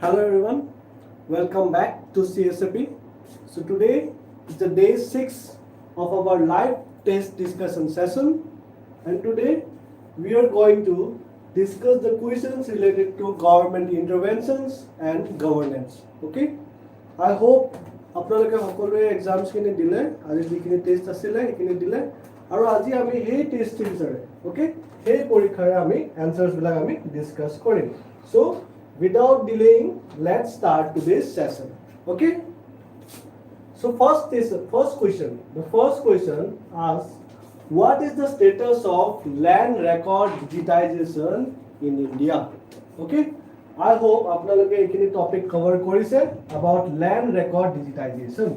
Hello everyone, welcome back to CSAP. So today is the day 6 of our live test discussion session, and today we are going to discuss the questions related to government interventions and governance. Okay, I hope আপোনালোকে সকলোৱে exams খিনি দিলে, আজি যিখিনি test আছিলে সেইখিনি দিলে, আৰু আজি আমি সেই টেষ্ট সিৰিজৰে ওকে সেই পৰীক্ষাৰে আমি এনসাৰ্ছ বিলাক আমি ডিসকাস কৰিম। So without delaying, let's start today's session. Okay, so first question. The first question asks, what is the status of land record digitization in India? Okay, I hope আপোনালোকে এইখিনি topic cover কৰিছে about land record digitization.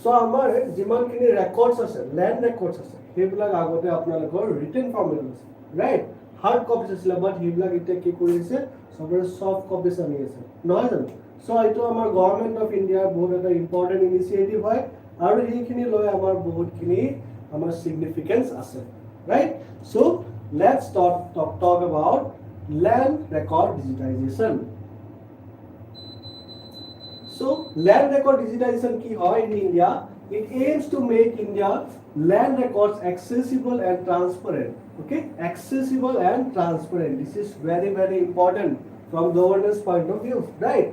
So আমাৰ যিমানখিনি records আছে, land records আছে, সেইবিলাক আগতে আপোনালোকৰ written format আছে, right? হাৰ্ড কপিজ আছিলে, বাট সেইবিলাক এতিয়া কি কৰিছে সবৰে সফট কপিজ আনি আছে, নহয় জানো? সো এইটো আমাৰ গভৰ্নমেণ্ট অফ ইণ্ডিয়াৰ বহুত এটা ইম্পৰ্টেণ্ট ইনিচিয়েটিভ হয়, আৰু সেইখিনি লৈ আমাৰ বহুতখিনি আমাৰ সিগনিফিকেন্স আছে, right? So let's talk about land record digitization. So land record digitization ki hoy in India, it aims to make India land records accessible and transparent. Okay, accessible and transparent. This is very important from governance point of view, right?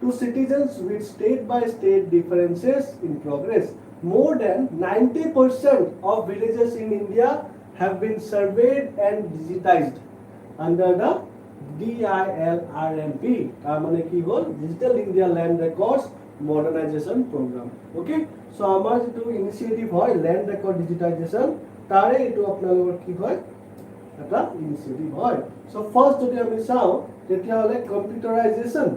To citizens with state by state differences in progress. More than 90% of villages in India have been surveyed and digitized under the DILRMP, মানে কি হল digital India land records modernization programme. Okay, so আমাৰ যেটো initiative হয় land record digitisation, তাৰে এটো আপোনালোকৰ কি হয় এটা ইনিচিয়েটিভ হয়। সো ফাৰ্স্ট যদি আমি চাওঁ তেতিয়া হলে কম্পিউটাৰাইজেশন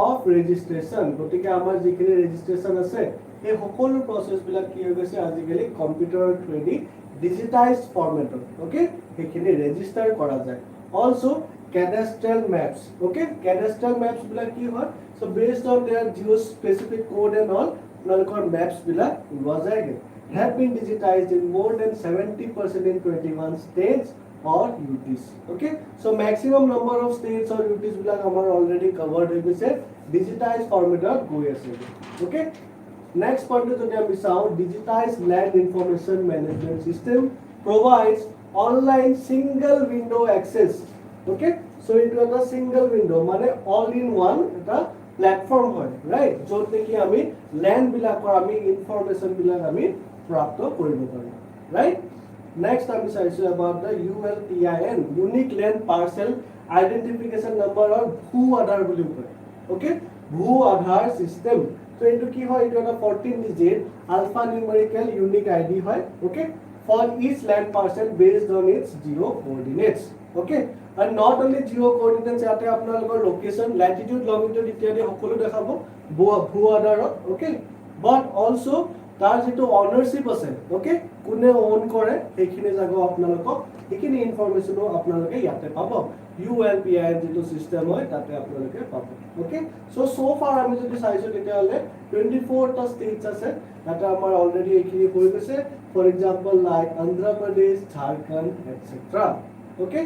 অফ ৰেজিষ্ট্ৰেশন। গতিকে আমাৰ যিখিনি ৰেজিষ্ট্ৰেশন আছে এই সকলো প্ৰসেস বিলাক কি হৈ গৈছে আজিকালি কম্পিউটাৰৰ থ্ৰুদি digitized format. Okay, সেইখিনি register কৰা যায়। Also cadastral maps. Okay, cadastral maps বিলাক কি হয়, so based on their geo-specific code and all, আপোনালোকৰ maps বিলাক ওলোৱা যায়গে, have been digitized in more than 70% in 21 states or UTs. Okay, so maximum number of states or UTs বিলাক আমাৰ already covered হৈ গৈছে, digitized format গৈ আছে। Okay, next point is digitized land information management system provides online single window access. Okay, so it was a single window, mane all in one eta platform hoy, right? Jote ki ami land bilakor ami information bilak ami prapto koribo paru, right? Next ami saise about the ULPIN, unique land parcel identification number or bhu aadhar boli koy. Okay, bhu aadhar system. So into ki hoy, itu ada 14 digit alphanumerical unique ID hoy, okay, for each land parcel based on its geo coordinates. Okay, and not only geo coordinates, yate apnalokor location, latitude, longitude ityadi hokolo dekhabo bhu aadharot, okay, but also tar jeto ownership ase, okay, kune own kore ekhine jago apnalokok ekhine information o apnaloke yate pabo, ULPIN যেটো system হয় তাতে আপোনালোকে পাব। Okay, so far আমি যদি চাইছো তেতিয়া হলে 24 টা স্টেটস আছে, এটা আমাৰ অলৰেডি এখিনি হৈ গৈছে, for example like Andhra Pradesh, Jharkhand etcetera. Okay,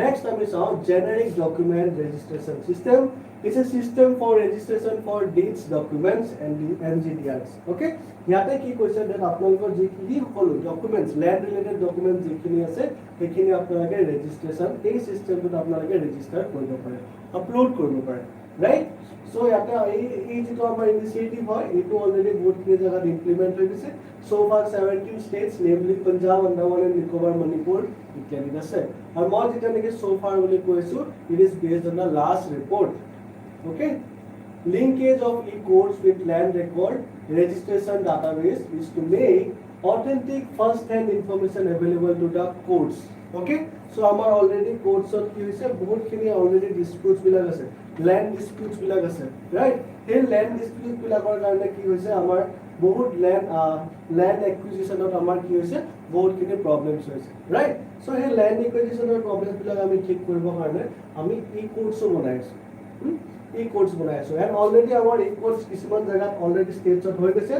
next আমি চাও generic document registration system. It's a system for registration for deeds, documents and NGDRs. Okay, ইয়াতে কি কৈছে that আপোনালোকৰ যিখিনি সকলো ডকুমেন্টস, ল্যান্ড ৰিলেটেড ডকুমেন্টস যিখিনি আছে সেইখিনি আপোনালোকে ৰেজিষ্ট্ৰেশন এই সিস্টেমটোত আপোনালোকে ৰেজিষ্টাৰ কৰিব পাৰে, আপলোড কৰিব পাৰে, ৰাইট? সো ইয়াতে এই যেটো আমাৰ ইনিচিয়েটিভ হয় এইটো অলৰেডি বহুতখিনি জায়গাত ইমপ্লিমেন্ট হৈ গৈছে। So far 17 states, namely Punjab, Andaman and Nicobar, Manipur ইত্যাদি আছে। আৰু মই যেটা নেকি so far বুলি কৈছো, it is based on the last report. Okay, linkage of e-codes with land record registration database is to make authentic first-hand information available to the courts. Okay, so amar already courts of ki hoise bahut khini already disputes bilak ase, land disputes bilak ase, right? Hey land disputes bilakor karone ki hoise amar bahut land acquisition ot amar ki hoise bahut khini problems hoise, right? So hey land acquisition or problems bilak ami thik koribo karone ami e-codes o banaisu, e-codes banaisu, and already our e-codes kisman jagat already states of hoye geche.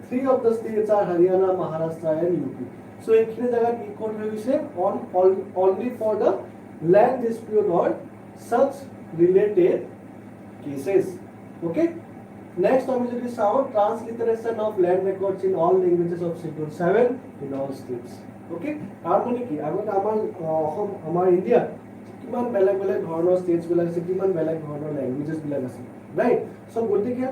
3 of the states are Haryana, Maharashtra and UP. So ekhine jagat e-code hoye geche on only for the land dispute or such related cases. Okay. Next, আমি যদি চাও transliteration of land records in all languages of Schedule 7 in all states. Okay. তাৰ মানে কি আগতে আমাৰ ইণ্ডিয়াত কিমান বেলেগ বেলেগ ধৰণৰ states বিলাক আছে, কিমান বেলেগ ধৰণৰ languages বিলাক আছে, right? So গতিকে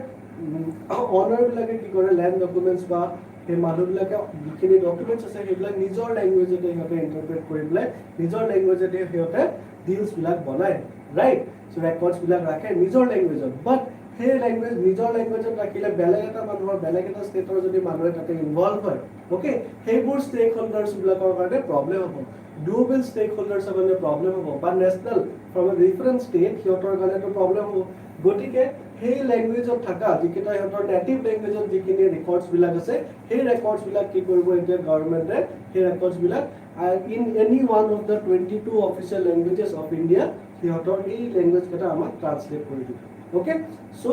অনাৰ বিলাকে কি কৰে land documents বা সেই মানুহবিলাকে যিখিনি ডকুমেণ্টছ আছে সেইবিলাক নিজৰ লেংগুৱেজতে সিহঁতে ইণ্টাৰপ্ৰেট কৰি পেলাই নিজৰ লেংগুৱেজতে সিহঁতে ডিলছবিলাক বনায়, ৰাইট? চ' ৰেকৰ্ডছবিলাক ৰাখে নিজৰ লেংগুৱেজত, বাট সেই লেংগুৱেজ নিজৰ লেংগুৱেজত ৰাখিলে বেলেগ এটা মানুহৰ বেলেগ এটা ষ্টেটৰ যদি মানুহে তাতে ইনভলভ হয়, অ'কে, সেইবোৰ ষ্টেক হোল্ডাৰ্ছবিলাকৰ কাৰণে প্ৰব্লেম হ'ব, ডুৱেল ষ্টেক হোল্ডাৰ্ছৰ কাৰণে প্ৰব্লেম হ'ব, বা national from A different state সিহঁতৰ কাৰণেতো প্ৰব্লেম হ'ব। গতিকে সেই লেংগুৱেজত থকা যিকেইটা সিহঁতৰ নেটিভ লেংগুৱেজত যিখিনি ৰেকৰ্ডছবিলাক আছে সেই ৰেকৰ্ডছবিলাক কি কৰিব এতিয়া গভৰ্ণমেণ্টে সেই ৰেকৰ্ডছবিলাক in any one of the 22 official languages of India সিহঁতৰ এই লেংগুৱেজকেইটা আমাক ট্ৰান্সলেট কৰি দিব। অ'কে, চ'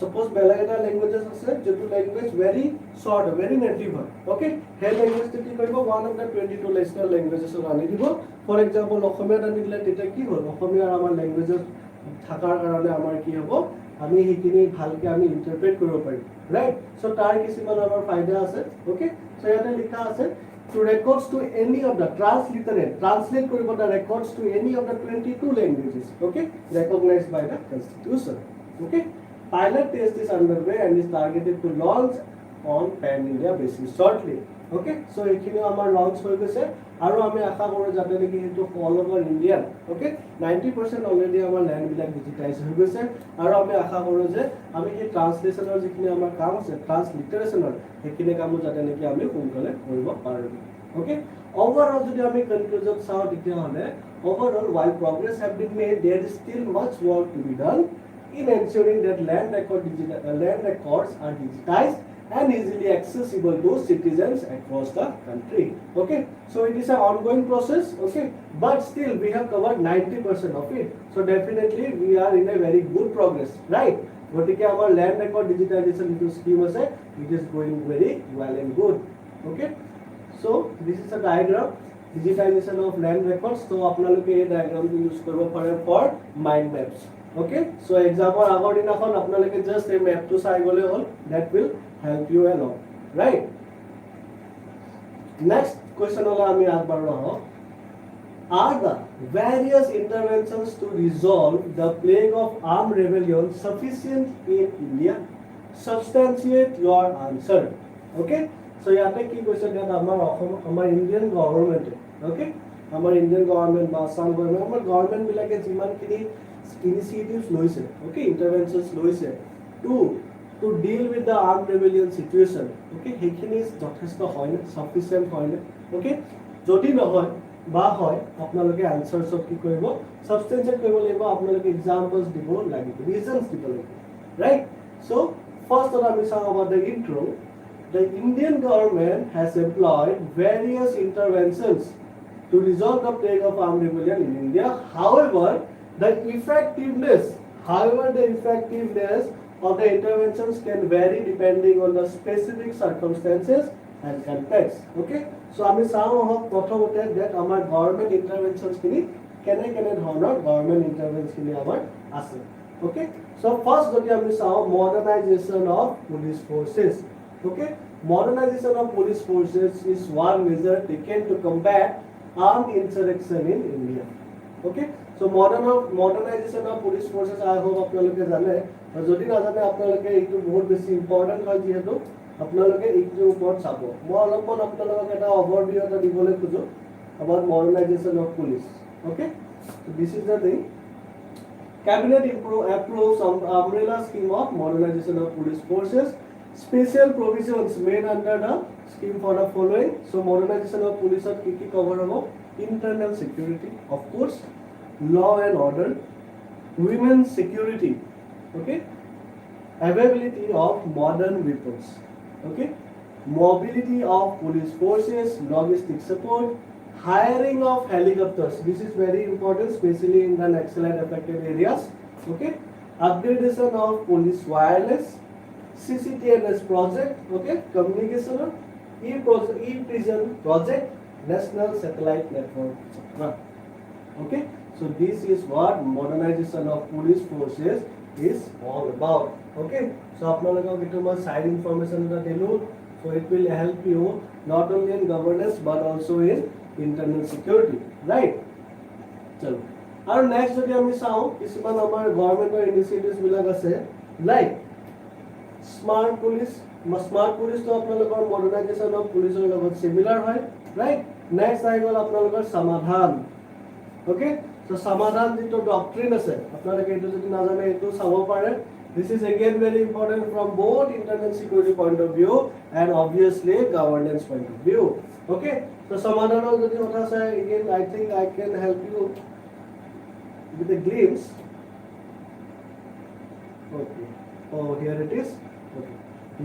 suppose বেলেগ এটা লেংগুৱেজেছ আছে যিটো লেংগুৱেজ ভেৰি শ্বৰ্ট হয়, ভেৰি নেটিভ হয়, অ'কে, সেই লেংগুৱেজটো কি কৰিব ওৱান অফ দ্য 22 নেশ্যনেল লেংগুৱেজেছত আনি দিব। ফৰ এক্সাম্পল অসমীয়াত আনি দিলে তেতিয়া কি হ'ল অসমীয়াৰ আমাৰ লেংগুৱেজত থকাৰ কাৰণে আমাৰ কি হ'ব আমি সেইখিনি ভালকৈ আমি ইণ্টাৰপ্ৰেট কৰিব পাৰিম, ৰাইট? চ' তাৰ কিছুমান আমাৰ ফাইদা আছে, অ'কে। চ' ইয়াতে লিখা আছে to records to any of the translate কৰিব the records to any of the 22 languages, okay, recognized by the constitution, okay. Pilot test is underway and is targeted to launch on pan India basis shortly, okay. So এইখিনি আমাৰ launch হৈ গৈছে আৰু আমি আশা কৰোঁ যাতে নেকি সেইটো all over Indian, okay, 90% already আমাৰ লেণ্ডবিলাক ডিজিটাইজ হৈ গৈছে আৰু আমি আশা কৰোঁ যে আমি সেই ট্ৰান্সলেশ্যনৰ যিখিনি আমাৰ কাম আছে ট্ৰান্সলিটাৰেশ্যনৰ সেইখিনি কামো যাতে নেকি আমি সোনকালে কৰিব পাৰোঁ, অ'কে। অভাৰঅল যদি আমি কনক্লুজন চাওঁ তেতিয়াহ'লে overall while progress have been made there is still much work to be done in ensuring that land records are digitized and easily accessible to citizens across the country, okay. So it is an ongoing process, okay, but still we have covered 90% of it, so definitely we are in a very good progress, right? Gotike our land record digitization scheme ase it is going very well and good, okay. So this is a diagram digitization of land records, so apnaloke ei diagram to use koribo pare for mind maps, okay. So example agor dinakhon apnaloke just a map to sai gole hol, that will help you a lot, right? Next question hola ami agbarro are the various interventions to resolve the plague of armed rebellion sufficient in India? Substantiate your answer, okay. So yate ki question that amar Indian government, okay, amar Indian government ba Assam government amar government bilake jiman kini initiatives loise, okay, interventions loise to deal with the armed rebellion situation, okay, hekhini jotheshto hoy na sufficient hoy na, okay, jodi nohoy বা হয় আপোনালোকে answers কি কৰিব সাবস্টেন্সিয়েট কৰিব লাগিব, আপোনালোকে examples দিব লাগিব, ৰিজনস দিব লাগিব, ৰাইট? সো ফাৰ্স্ট আমি চাওঁ about the intro. The Indian government has employed various interventions to resolve the plague of armed rebellion in India. However, the effectiveness of the interventions can vary depending on the specific circumstances and context, okay. So আমি চাওঁ প্ৰথমতে that আমাৰ government interventions খিনি কেনে ধৰণৰ government interventions খিনি আমাৰ আছে, okay. So first যদি আমি চাওঁ modernization of police forces, okay. Modernization of police forces is one measure taken to combat armed insurrection in India, okay. So modernization of police forces I hope আপোনালোকে জানে, যদি নাজানে আপোনালোকে এইটো বহুত বেছি ইম্পৰ্টেন্ট হয় যিহেতু আপোনালোকে এইটোৰ ওপৰত চাব। মই অলপমান আপোনালোকক এটা ওভাৰভিউ এটা দিবলৈ খুজো about modernization of police, okay. So this is the thing. Cabinet approves umbrella scheme of modernization of police forces. Special provisions made under the scheme for the following. So modernization of police of kiki cover hobo internal security, of course, law and order, women's security, okay, availability of modern weapons, okay, mobility of police forces, logistic support, hiring of helicopters. This is very important, especially in the Naxalite affected areas, okay, upgradation of police wireless, CCTNS project, okay, communication, e-prison project, national satellite network, okay. So this is what modernization of police forces is all about. Okay, so আপোনালোকক এটো মই side information এটা দিলো, so it will help you not only in governance but also in internal security, right? চলো আৰু next যদি আমি চাওঁ কিছুমান আমাৰ গভৰ্ণমেন্টৰ ইনিচিয়েটিভস বিলাক আছে, লাইক স্মাৰ্ট পুলিচ তো আপোনালোকৰ মডাৰ্নাইজেশ্যন অফ পুলিচৰ লগত সিমিলাৰ হয়, ৰাইট? নেক্সট আহি গ'ল আপোনালোকৰ সমাধান। ওকে, so সমাধান যিটো ডক্ট্ৰিন আছে আপোনালোকে এইটো যদি নাজানে এইটো চাব পাৰে। This is again very important from both internal security point of view and obviously governance point of view. Okay, so সমাধানৰ যদি কথা চাই again I think I can help you with a glimpse. Okay, oh here it is. Okay,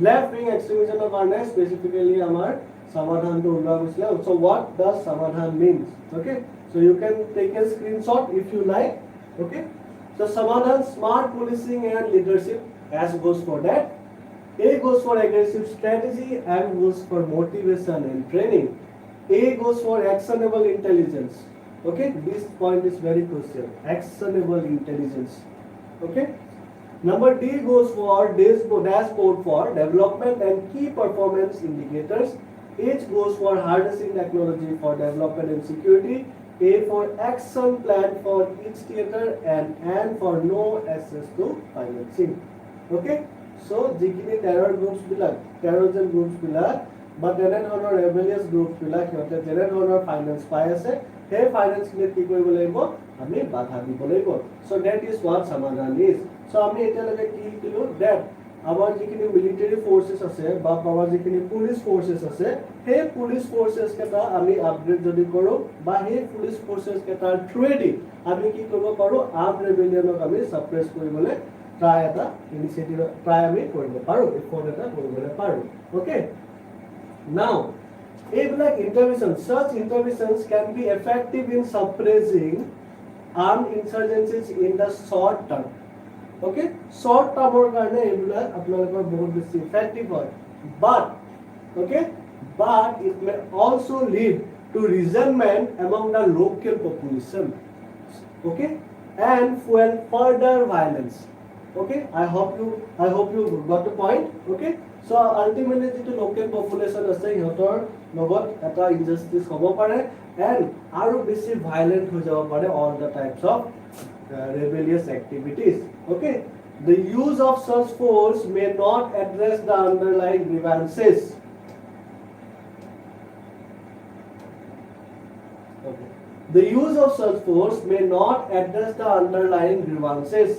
left wing extremism of awareness specifically amar samadhan to ulwa gusla. So what does samadhan means? Okay, so you can take a screenshot if you like. Okay, so samadhan smart policing and leadership, as goes for that. A goes for aggressive strategy, M goes for motivation and training. A goes for actionable intelligence. Okay, this point is very crucial, actionable intelligence. Okay, number D goes for dashboard for development and key performance indicators. H goes for harnessing technology for development and security. A for action plan for each theater, and N for no access to financing. Okay, so যিখিনি terror groups বিলাক, terrorism groups বিলাক বা তেনে ধৰণৰ rebellious groups বিলাক সিহঁতে তেনে ধৰণৰ ফাইনেন্স পাই আছে, সেই ফাইনেন্স খিনি কি কৰিব লাগিব, আমি বাধা দিব লাগিব। so that is what সমাধান is. so আমি এতিয়ালৈকে কি শিকিলো, that আমাৰ যিখিনি মিলিটাৰী ফৰ্চেছ আছে বা আমাৰ যিখিনি পুলিচ ফৰ্চেছ আছে, সেই পুলিচ ফৰ্চেছ কেইটা আমি আপগ্ৰেড যদি কৰোঁ বা সেই পুলিচ ফৰ্চেছ কেইটাৰ থ্ৰুৱেদি আমি কি কৰিব পাৰোঁ, আৰ্ম ৰেবেলিয়নক আমি ছাপ্ৰেছ কৰিবলৈ ট্ৰাই এটা ইনিচিয়েটিভ ট্ৰাই আমি কৰিব পাৰোঁ, এফৰ্ট এটা কৰিবলৈ পাৰোঁ। অ'কে, নাও এইবিলাক intervention, such interventions can be effective in suppressing armed insurgencies in the short term. Okay, short term karone ebula apnalokor bahut beshi effective hoy, but okay, but it may also lead to resentment among the local population, okay, and fuel further violence. Okay, I hope you got the point. Okay, so ultimately the local population ase hihotor logot eta injustice hobo pare and aru beshi violent ho jabo pare all the types of rebellious activities. Okay, the use of such force may not address the underlying grievances. Okay, the use of such force may not address the underlying grievances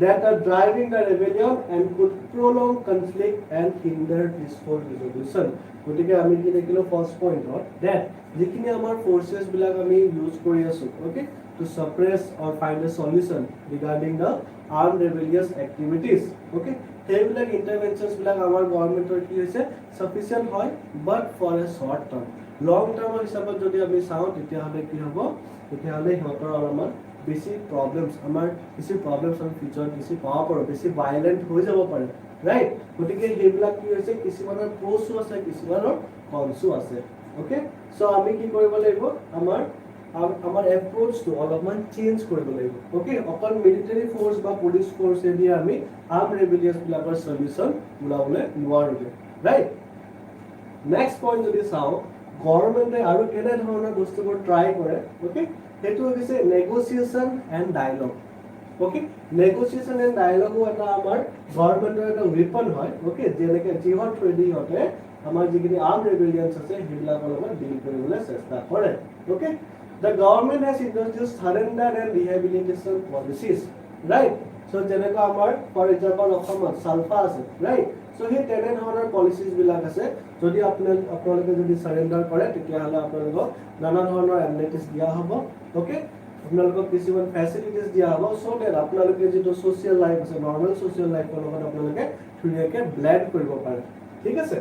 that are driving the rebellion and could prolong conflict and hinder peaceful resolution. গতিকে আমি কি দেখিলো first পয়েন্টত that যিখিনি আমাৰ forces বিলাক আমি use কৰি আছো, okay, to suppress or find a solution regarding the armed rebellious activities. Okay, সেইবিলাক ইন্টাৰভেনশনস বিলাক আমাৰ গভৰ্ণমেন্টৰ কি হৈছে sufficient হয়, but for a short term. লং টাৰ্মৰ হিচাপত যদি আমি চাওঁ তেতিয়াহ'লে কি হ'ব, তেতিয়াহ'লে সিহঁতৰ অলপমান বেছি প্ৰব্লেমছ আমাৰ ফিউচাৰত বেছি পাব পাৰোঁ, বেছি ভাইলেণ্ট হৈ যাব পাৰে, ৰাইট? গতিকে সেইবিলাক কি হৈছে কিছুমানৰ প্ৰ'ছো আছে, কিছুমানৰ কনছো আছে। অ'কে, চ' আমি কি কৰিব লাগিব, আমাৰ এপ্ৰ'চটো অলপমান চেঞ্জ কৰিব লাগিব। অ'কে, অকল মিলিটাৰী ফ'ৰ্চ বা পুলিচ ফ'ৰ্চেদি আমি আৰ্ম ৰেবেলিয়াছবিলাকৰ সলিউশ্যন ওলাবলৈ নোৱাৰোঁগৈ, ৰাইট? নেক্সট পইণ্ট যদি চাওঁ, গভৰ্ণমেণ্টে আৰু কেনেধৰণৰ বস্তুবোৰ ট্ৰাই কৰে, অ'কে, সেইটো হৈছে নেগোচিয়েশ্যন এণ্ড ডায়লগ। অ'কে, নেগোচিয়েশ্যন এণ্ড ডায়লগো এটা আমাৰ গভৰ্ণমেণ্টৰ এটা ৱেপন হয়। অ'কে, যেনেকৈ যিহৰ থ্ৰুৱেদি সিহঁতে আমাৰ যিখিনি আৰ্ম ৰেবেলিয়ানছ আছে সেইবিলাকৰ লগত ডিল কৰিবলৈ চেষ্টা কৰে। Okay, the government has introduced surrender and rehabilitation policies, right? So' যেনেকৈ আমাৰ ফৰ এক্সাম্পল অসমত চালফা আছে, ৰাইট? চ' সেই তেনেধৰণৰ পলিচিছবিলাক আছে। যদি আপোনালোকে যদি চাৰেণ্ডাৰ কৰে তেতিয়াহ'লে আপোনালোকক নানা ধৰণৰ এমনেটিছ দিয়া হ'ব। অ'কে, আপোনালোকক কিছুমান ফেচিলিটিছ দিয়া হ'ব, চ' ডেট আপোনালোকে যিটো ছ'চিয়েল লাইফ আছে, নৰ্মেল ছ'চিয়েল লাইফৰ লগত আপোনালোকে ধুনীয়াকৈ ব্লেণ্ড কৰিব পাৰে, ঠিক আছে?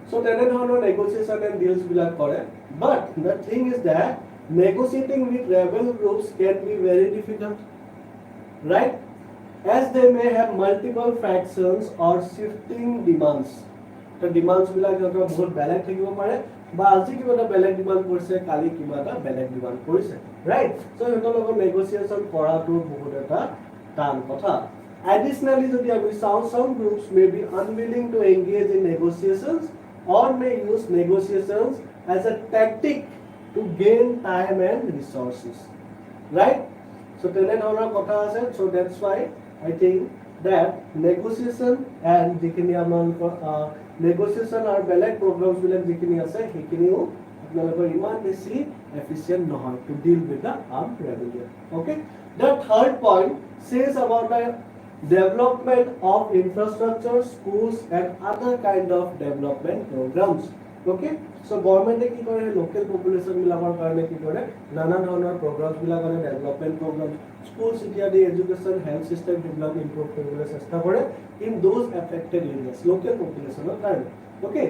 চ' তেনেধৰণৰ নেগোচিয়েশ্যন এণ্ড ডিলছবিলাক কৰে। But the thing is that negotiating with rebel groups can be very difficult, right? As they may have multiple factions or shifting demands. The demands বিলাক যত বহুত বেলেগ থাকিব পাৰে বা আজি কিবা এটা বেলেগ ডিমান্ড কৰিছে কালি কিবা এটা বেলেগ ডিমান্ড কৰিছে ৰাইট সো হেতৰ লগত নেগোসিয়েশন কৰাটো বহুত এটা টান কথা additionally যদি আমি চাও some groups may be unwilling to engage in negotiations or may use negotiations as a tactic to gain time and resources right so tene dhoroner kotha ase so that's why I think that negotiation and jikini amar negotiation or beleg programs bilak jikini ase hekiniu apnalokor iman beshi efficient nohoy to deal with the armed rebellion okay the third point says about the development of infrastructure schools and other kind of development programs okay so government e ki kore local population bilakor karone ki kore nana dhoroner programs bilakor development programs schools ityadi education health system develop improve koribole chesta kore in those affected areas local population karone okay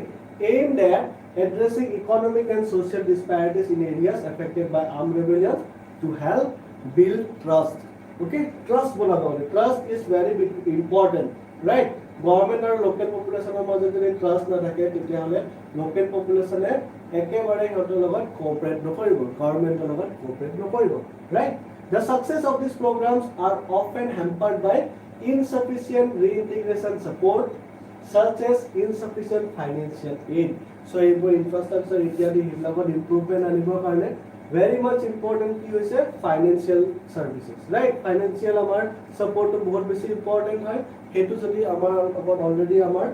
aimed at addressing economic and social disparities in areas affected by armed rebellion to help build trust okay trust bonabo trust is very big important right government or local population majo jodi trust na thake tetia hole local population e ekebare hotor logot cooperate nokoribo government er logot cooperate nokoribo right the success of these programs are often hampered by insufficient reintegration support such as insufficient financial aid so ebo infrastructure ityadi hilagot improvement anibor karone very much important ki hoise financial services right financial amar support to bahut beshi important hoy hetu jodi amar about already amar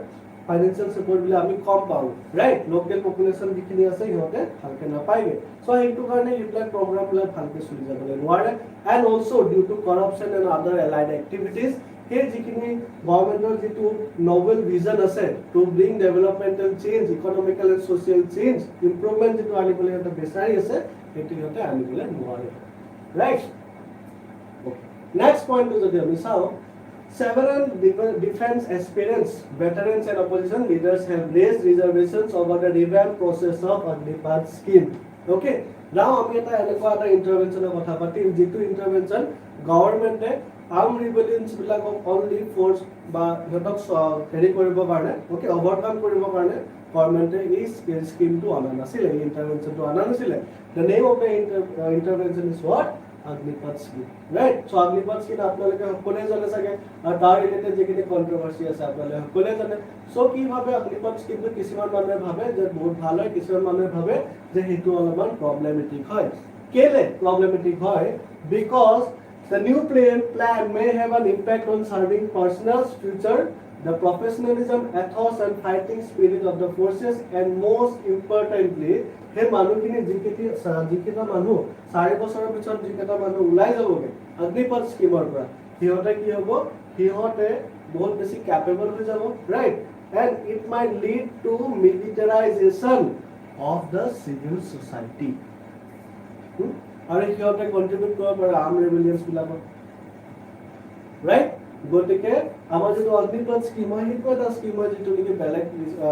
financial support bile ami kom pau right local population jikhini ase hihote halke na paige so hetu karone ibla program bile bhalke chuli jabole nware and also due to corruption and other allied activities he jikhini government or jitu novel vision ase to bring developmental change economical and social change improvement jitu ani bole eta besari ase hetu hote ani bole nware right okay next point to jodi ami sao several defense aspirants veterans and opposition leaders have raised reservations over the revamp process of Agnipath scheme okay now ami eta enekwa eta intervention kotha patim jitu intervention government e armed rebellions bilakok only force ba hetok heri koribo karone okay overcome koribo karone government e scheme to ana nasile intervention to ana nasile the name of the intervention is what Agnipath scheme right so Agnipath scheme apnaloke hokole jane sage ar tar related jekini controversy ase apnaloke hokole jane so ki bhabe Agnipath scheme to kisiman manure bhabe je bahut bhal hoy kisiman manure bhabe je hetu alaman problematic hoy kele problematic hoy because the new plan may have an impact on serving personnel's future the professionalism ethos and fighting spirit of the forces and most importantly he manukhini jikita manu 4 bosorer pichot jikita manu ulai jaboge Agnipath scheme or pora hihote ki hobo hihote bahut beshi capable hoy jabo right and it might lead to militarization of the civil society are hihote contribute kora pare armed rebellions bilakot right gotike amar jeto Agnipath scheme hoy hitu eta scheme hoy jeto niki beleg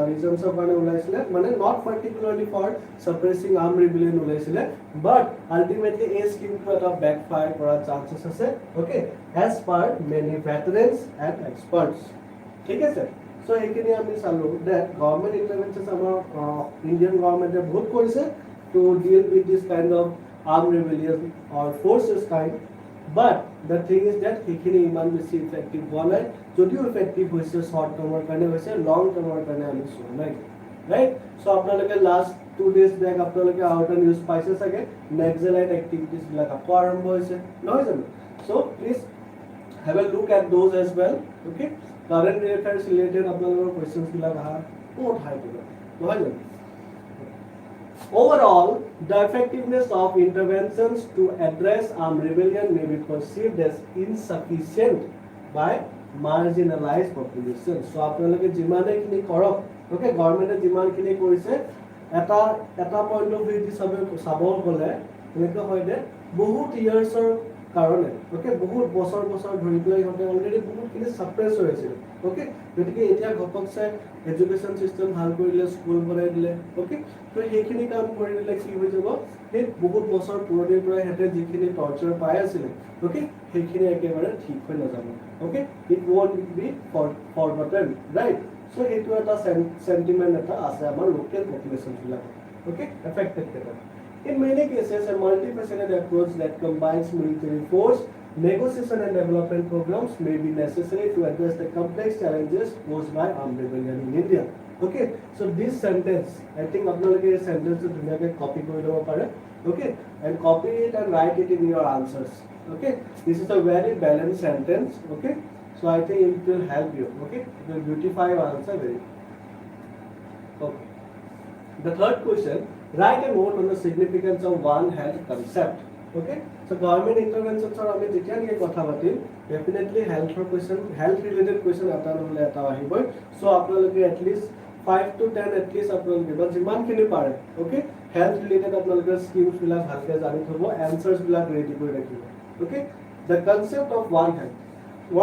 reasons of kane ulaisile mane not particularly for suppressing armed rebellion ulaisile but ultimately a scheme to eta backfire kora chances ase okay as per many veterans and experts thik ase so ekini ami salu that government interventions amar Indian government e bahut korise to deal with this kind of armed rebellion or forces kind but the thing is that hekini iman beshi effective hola jodio effective hoise short term or kane hoise long term or kane ami so right so apnaloke last 2 days back apnaloke outer news paise sage naxalite activities bilaka arambo hoise noy jano so please have a look at those as well okay current affairs related apnaloke questions bilaka ha बहुत high noy jano overall the effectiveness of interventions to address armed rebellion may be perceived as insufficient by marginalized population so apnaloke jimane kini korok okay government e jiman kini korise eta point of view di sabor gole eneka hoy de bahut years or karone okay bahut bosor dhori play hote already bahut kini suppress hoyese okay gotike etia gopok sai education system bhal korile school borai dile okay to hekhini kaam korile ki hoy jabo he bahut bosor puroni pura hete jikhini torture pai asile okay hekhini ekebare thik hoy na jabo okay it won't be forgotten right so hetu eta sentiment eta ase amar local population bila Okay, affected category. In many cases, a multifaceted approach that combines military force, negotiation and development programs may be necessary to address the complex challenges posed by armed rebellion in India. Okay, so this sentence, I think apnaloke this sentence to copy kori lobo pare. Okay, and copy it and write it in your answers. Okay, this is a very balanced sentence. Okay, so I think it will help you. Okay, it will beautify your answer very. Okay. The third question, write a note on the significance of One Health concept. Okay, so government interventions are আমি যেতিয়া নিয়ে কথা পাতিম definitely health question, health related question এটা নহলে এটা আহিবই, so আপোনালোকে at least 5 to 10 at least আপোনালোকে বা যিমানখিনি পাৰে, okay, health related আপোনালোকে schemes বিলাক ভালকে জানি থব, answers বিলাক ready কৰি ৰাখিব. Okay, the concept of One Health.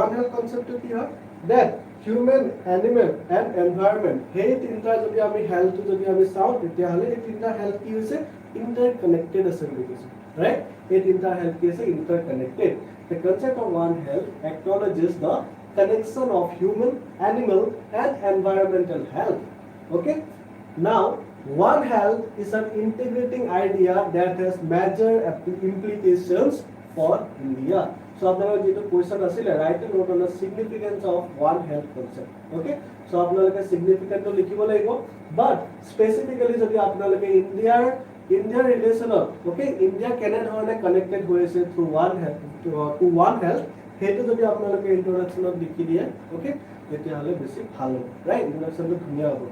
One Health concept to কি হয়, that human, animal and environment, hey tinta jodi ami health to jodi ami saw tetia hale ei tinta health ki hoise interconnected ase because, right, ei tinta health ki ase interconnected. The concept of One Health acknowledges the connection of human, animal and environmental health. Okay, now One Health is an integrating idea that has major implications for India. So আপনারা যেটা question আছিল, write a note on the significance of One Health concept. Okay, so আপোনালোকে significant তো লিখিব লাগিব, but specifically যদি আপোনালোকে ইণ্ডিয়াৰ ৰিলেচনত, okay, ইণ্ডিয়া কেনে ধৰণে কানেক্টেড হৈ আছে through One Health to One Health, হেতু যদি আপোনালোকে ইন্ট্ৰোডাকচনত লিখি দিয়ে, okay, তেতিয়া হলে বেছি ভাল হ'ব, right, ইন্ট্ৰোডাকচনটো ধুনীয়া হ'ব.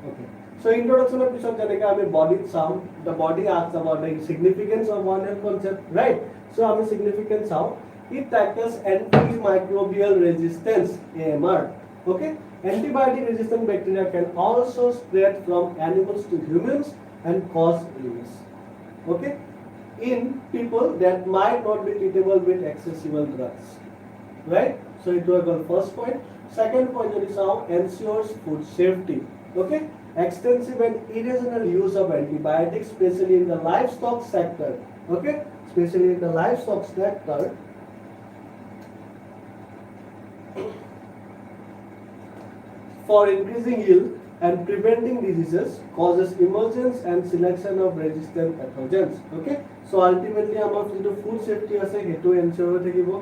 Okay, so introduction of pisot janeka ami body sound, the body asks about the significance of One Health concept, right, so ami significance how it tackles antimicrobial resistance, AMR. Okay, antibiotic resistant bacteria can also spread from animals to humans and cause illness, okay, in people that might not be treatable with accessible drugs, right, so it was the first point. Second point is how ensures food safety. Okay, extensive and irrational use of antibiotics, especially in the livestock sector. Okay, especially in the livestock sector, for increasing yield and preventing diseases, causes emergence and selection of resistant pathogens. Okay, so ultimately our food safety ase hetu ensure thakibo.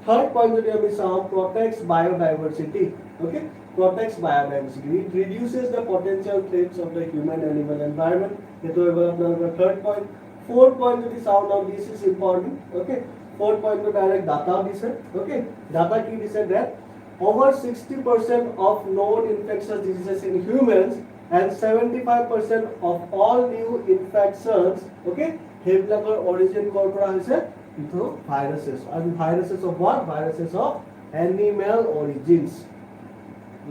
Third point jodi ami saw, protects biodiversity. Okay, protects biodiversity, it reduces the potential threats of the human, animal environment. Hetu ebar apnalok third point. Fourth point jodi saw, now this is important. Okay, fourth point to direct data dise. Okay, data ki dise that over 60% of known infectious diseases in humans and 75% of all new infections, okay, heblakor origin kor kora hoise through viruses. And viruses of what? Viruses of animal origins,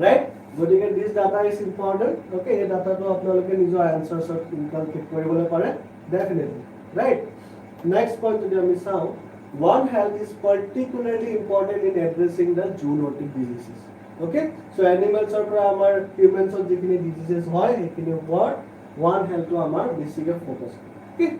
right? Gotike this data is important. Okay, ei data to apnaloke nijor answers calculate koribole pare definitely, right? Next point jodi ami saw, One Health is particularly important in addressing the zoonotic diseases. Okay, so animals or amar humans or jikini diseases hoy ekini upor One Health to amar basically focus. Okay,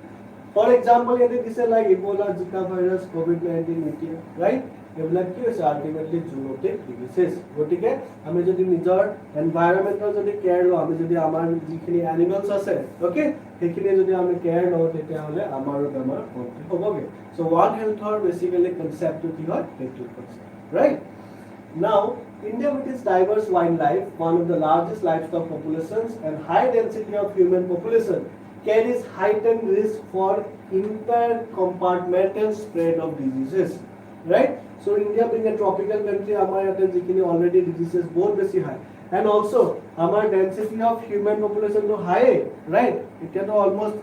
for example yete dise like Ebola, Zika virus, COVID-19, right, এবিলাক কি হৈছে ultimately zoonotic disease. গতিকে আমি যদি নিজৰ এনভাইৰনমেন্টৰ যদি care লওঁ, আমি যদি আমাৰ যিখিনি এনিমেলছ আছে, ওকে, সেইখিনি যদি আমি কেয়াৰ লওঁ তেতিয়াহ'লে আমাৰো বেমাৰ কমপ্লিট হ'বগে. So One Healthৰ বেসিক্যালি কনসেপ্টটো কি হয়, সেইটো concept, right? Now India with its diverse wildlife, one of the largest livestock populations and high density of human population, carries heightened risk for intercompartmental spread of diseases, right? So India being a tropical country, amar yate jikini already diseases both besi high, and also amar density of human population to high, right? It to almost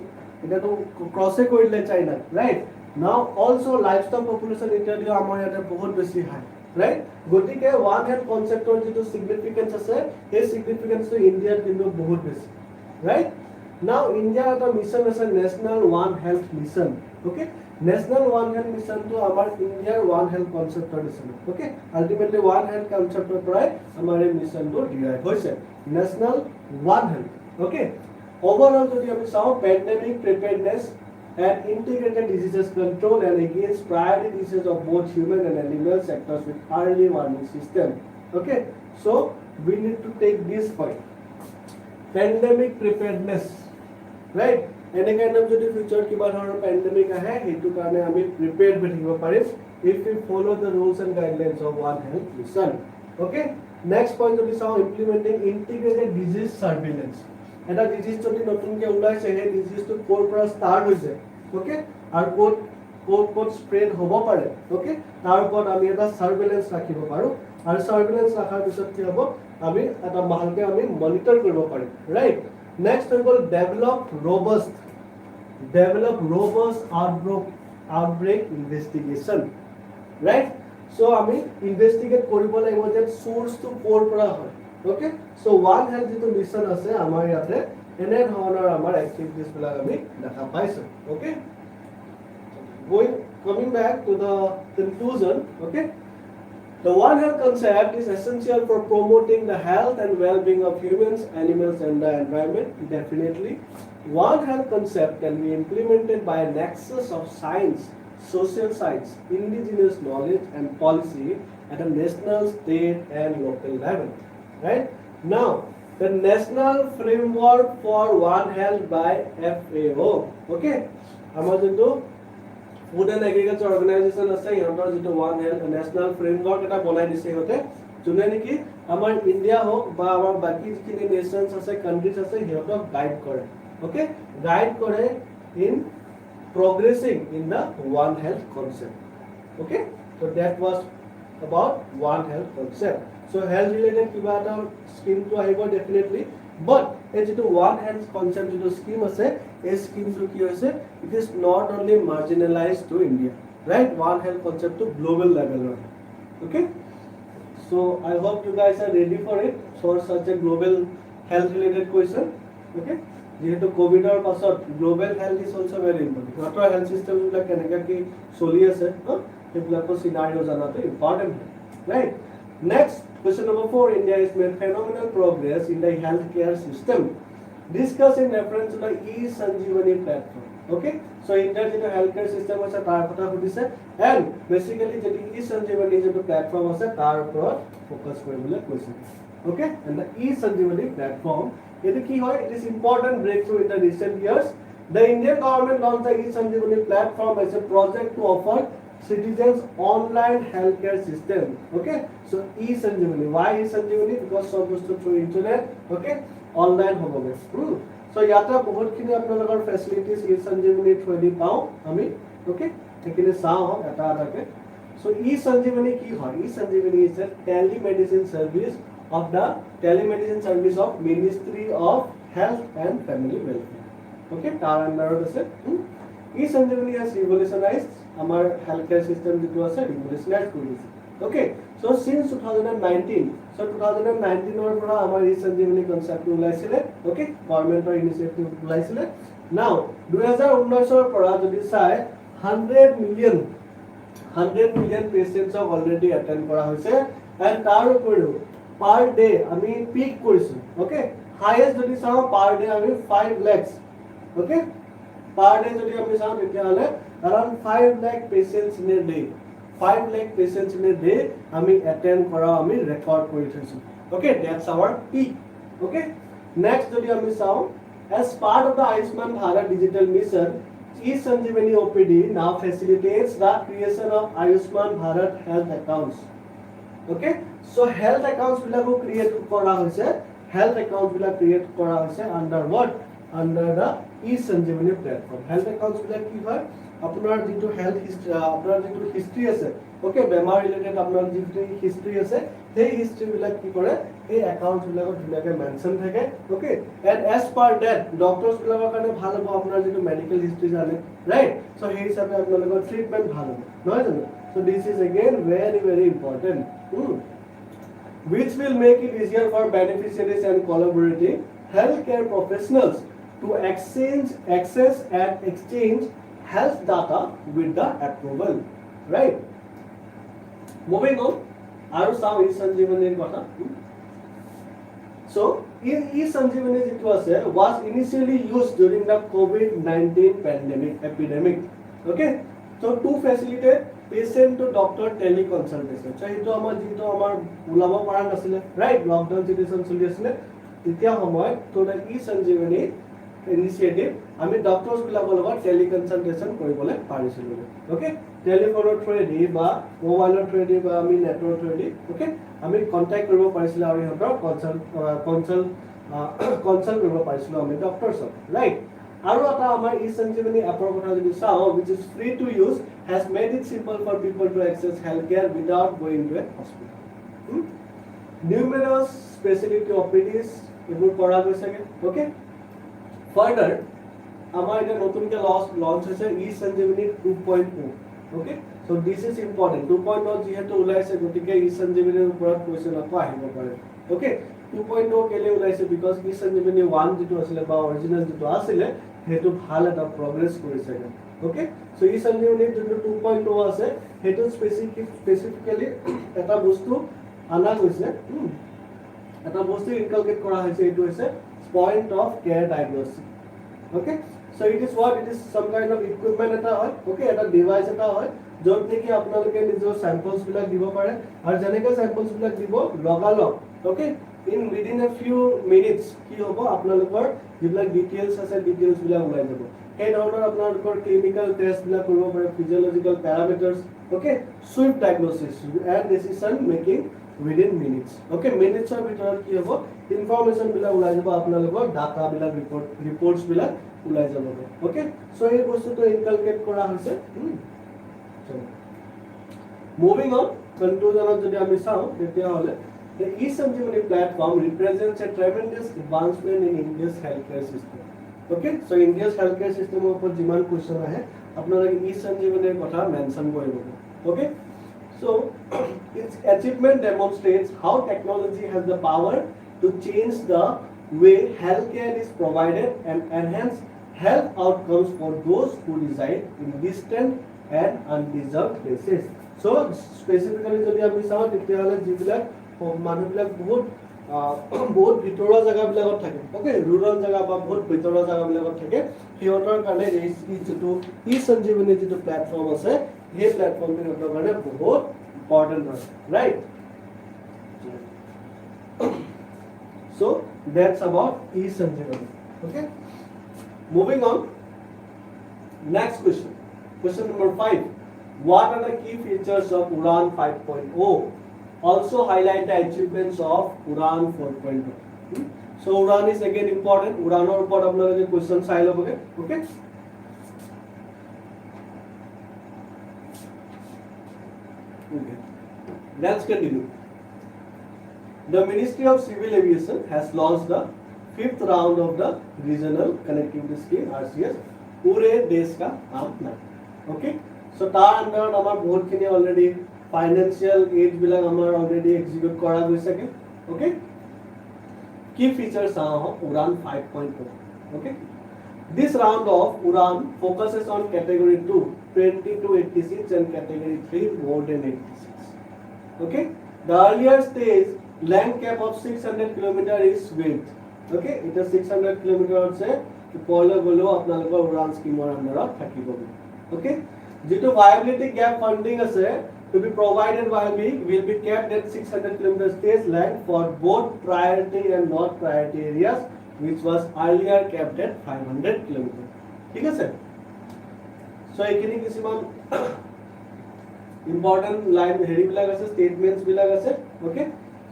cross korile China, right? Now also livestock population India amar yate bahut besi high, right? Gotike One Health concept or jitu significance ase, ei significance to India kintu bahut besi, right? Now India eta mission ase National One Health Mission. Okay, National One Health Mission to amar India One Health concept or mission. Okay, ultimately One Health concept or pray amar ei mission to derive hoise National One Health. Okay, overall jodi ami saw, pandemic preparedness and integrated diseases control and against priority diseases of both human and animal sectors with early warning system. Okay, so we need to take this point, pandemic preparedness. right? Any kind of যদি future কিবা ধৰণৰ pandemic আহে হেতু কাৰণে আমি prepared হৈ থাকিব পাৰিম if we follow the rules and guidelines of One Health Mission. Okay, next point যদি চাও implementing integrated disease surveillance. এটা disease যদি নতুনকে ওলাইছে সেই disease টো ক'ৰ পৰা start হৈছে, okay, আৰু ক'ত spread হ'ব পাৰে, okay, তাৰ ওপৰত আমি এটা surveillance ৰাখিব পাৰো আৰু surveillance ৰাখাৰ পিছত কি হ'ব আমি এটা ভালকে আমি মনিটৰ কৰিব পাৰিম, right? Next হৈ গ'ল develop robust outbreak investigation, right? So আমি investigate কৰিব লাগিব যে source to কৰ পৰা হয়, okay? So One Health যেটো মিশন আছে আমাৰ ইয়াতে এনে ধৰণৰ আমাৰ activities বিলাক আমি দেখা পাইছো, okay? Coming back to the conclusion, okay? The One Health concept is essential for promoting the health and well-being of humans, animals, and the environment. Definitely, One Health concept can be implemented by a nexus of science, social science, indigenous knowledge, and policy at a national, state, and local level. Right? Now, the national framework for One Health by FAO. Okay? Food and Agriculture Organization আছে ইহঁতৰ যেটো One Health National Framework এটা বনাই দিছে ইহঁতে যোনে নেকি আমাৰ ইন্ডিয়া হোক বা আমাৰ বাকি যিখিনি নেশনস আছে কান্ট্ৰিজ আছে ইহঁতক গাইড কৰে, ওকে, গাইড কৰে in progressing in the One Health concept, okay? So that was about One Health concept. So health related kiba eta scheme to ahibo definitely, but এই যেটো One Health concept যেটো scheme আছে এই scheme to কি হৈছে it is not only marginalized to India, right? One Health concept to global level, okay? So I hope you guys are ready for it, for such a global health related question, okay? যেহেতু কোভিডৰ পাছত global health is also very important, আমাৰ health system বিলাক কেনেকা কি চলি আছে সেইবিলাকৰ সিনাৰিও জানাটো important, right? Next, question number 4. India has made phenomenal progress in the healthcare system. Discuss in reference to the e-Sanjeevani platform. Okay? So, India is a healthcare system is a and basically the e-Sanjeevani is a platform is a focus question. Okay? And the e-Sanjeevani platform, it is important breakthrough in the recent years. The Indian government launched the e-Sanjeevani platform as a project to offer citizens online healthcare system, okay? So e-Sanjeevani, why e-Sanjeevani? Because so goes through internet, okay? Online hoboge. So yata bahut khini apnalokor facilities e-Sanjeevani through di pao ami, okay? Ekine sao eta atake. So e-Sanjeevani ki hoy? E-Sanjeevani is a telemedicine service of Ministry of Health and Family Welfare, okay? Tar under ase e-Sanjeevani has revolutionized our healthcare system যেটো আছে revolutionized কৰিছে, okay? So since 2019, so 2019 or পৰা আমাৰ e-Sanjeevani concept ওলাইছিলে, okay? Government initiative ওলাইছিলে. Now 2019 or পৰা যদি চাই 100 million patients already attend কৰা হৈছে and তাৰ উপৰিও per day আমি peak কৰিছো, okay? Highest যদি চাও per day আমি 5 lakhs, okay? Per day যদি আমি চাও তেতিয়াহলে around 5 lakh patients in a day, 5 lakh patients in a day আমি attend কৰা আমি record কৰি থৈছো, okay? That's our peak, okay? Next যদি আমি চাও as part of the Ayushman Bharat digital mission, e-Sanjeevani OPD now facilitates the creation of Ayushman Bharat health accounts, okay? So health accounts bilako create kora hoise, health accounts bilak create kora hoise under what? Under the e-Sanjeevani platform. Health accounts bilak ki hoy আপোনাৰ যেটো health হিস্ট্ৰি আপোনাৰ যেটো হিস্ট্ৰি আছে, okay, বেমাৰ related আপোনাৰ যেটো হিস্ট্ৰি আছে সেই হিস্ট্ৰি বিলাক কি কৰে এই একাউন্টস বিলাকত ধুনিয়াকে মেনশন থাকে, okay? And as per that doctors বিলাকৰ কাৰণে ভাল হ'ব আপোনাৰ যেটো মেডিকেল হিস্ট্ৰি জানে, ৰাইট? সো সেই হিচাপে আপোনালোকৰ ট্ৰিটমেন্ট ভাল হ'ব, নহয় জানো? So this is again very important, which will make it easier for beneficiaries and collaborating healthcare professionals to access and exchange health data with the approval, right? Moving on, aru sao e-Sanjeevani kotha. So e-Sanjeevani was initially used during the COVID-19 epidemic, okay? So to facilitate patient to doctor teleconsultation. So ito amar ulabo para nasile, right? Lockdown situation choli asile তেতিয়া সময় তো e-Sanjeevani initiative আমি doctors বিলাকৰ লগত teleconsultation কৰিবলৈ পাৰিছিলো okay টেলিফোনৰ থ্ৰুৱেদি বা মোবাইলৰ থ্ৰুৱেদি বা আমি নেটৰ থ্ৰুৱেদি ওকে আমি কন্টাক্ট কৰিব পাৰিছিলো আৰু ইহঁতৰ কনসাল্ট কৰিব পাৰিছিলো আমি ডক্টৰছক ৰাইট আৰু এটা আমাৰ ই-সঞ্জীৱনী এপৰ কথা যদি চাও which is free to use has made it simple for people to access healthcare without going to a hospital numerous specialty OPDs এইবোৰ কৰা গৈছে ওকে ফাৰ্দাৰ আমাৰ এটা নতুনকৈ লঞ্চ হৈছে eSanjeevani 2.0 okay so this is important 2.0 যেহেতু ওলাইছে গতিকে ই-সঞ্জীৱনীৰ ওপৰত কোৱেশ্চন আকৌ আহিব পাৰে ওকে 2.0 কেলে ওলাইছে বিকজ ই-সঞ্জীৱনী 1 যেটো আছিল বা অৰিজিনাল যেটো আছিল হেতু ভাল এটা প্ৰগ্ৰেছ কৰিছে ওকে সো ই-সঞ্জীৱনী যেটো 2.0 আছে হেতু স্পেসিফিক্যালি এটা বস্তু আনা গৈছে এটা বস্তু ইনকালকেট কৰা হৈছে এটো হৈছে point of care diagnosis okay so it is what it is some kind of equipment eta hoy okay eta device eta hoy jot neki apnaloke nijor samples bilak dibo pare ar janeke samples bilak dibo logalog okay in within a few minutes ki hobo apnalokor jibilak details ase details bilak ulai jabo ei dhoroner apnalokor clinical test bilak koribo pare physiological parameters okay swift diagnosis and decision making within minutes okay minutes or bitorat ki hobo information bila ulai jabo apnalokor data bila reports bila ulai jabo okay so ei bostu to inculcate kora hoise moving on conclusion jodi ami sao tetia hole the e-sanjeevani platform represents a tremendous advancement in India's healthcare system okay so India's healthcare system opor jiman question ahe apnalok e-sanjeevani kotha mention koribo okay so its achievement demonstrates how technology has the power to change the way healthcare is provided and enhance health outcomes for those who reside in distant and undeserved places. So specifically jodi ami sao tetiale jibilak manubilak বহুত ভিতৰুৱা জায়গা বিলাকত থাকে okay rural জায়গা বা বহুত ভিতৰুৱা জায়গা বিলাকত থাকে হিহঁতৰ কাৰণে এই যেটো ই-সঞ্জীৱনী যেটো প্ল্যাটফৰ্ম আছে এই প্ল্যাটফৰ্মটো হিহঁতৰ কাৰণে বহুত ইম্পৰ্টেন্ট হয় right so that's about e-sanjeevani okay moving on next question number 5 what are the key features of Udan 5.0 also highlight the achievements of Udan 4.0 so Udan is again important Udanor upor apnaloke question sai loboge okay let's continue. The Ministry of Civil Aviation has launched the 5th round of the Regional Connectivity Scheme RCS पूरे देश का काम ना okay so tar under amar bahut khini already financial aid bilak amar already execute kora goise ke okay key features are Udan 5.0 okay this round of Udan focuses on category 2 20 to 86 and category 3 more than 86 okay the earlier stage land cap of 600 km is waived okay it is 600 km se poilo golo apnalokor Udan scheme or under thakibo okay jeto viability gap funding ase to be provided will be kept at 600 km stage land for both priority and not priority areas which was earlier kept at 500 km ঠিক আছে so ekini kisiman important line heri bilak ase statements bilak ase okay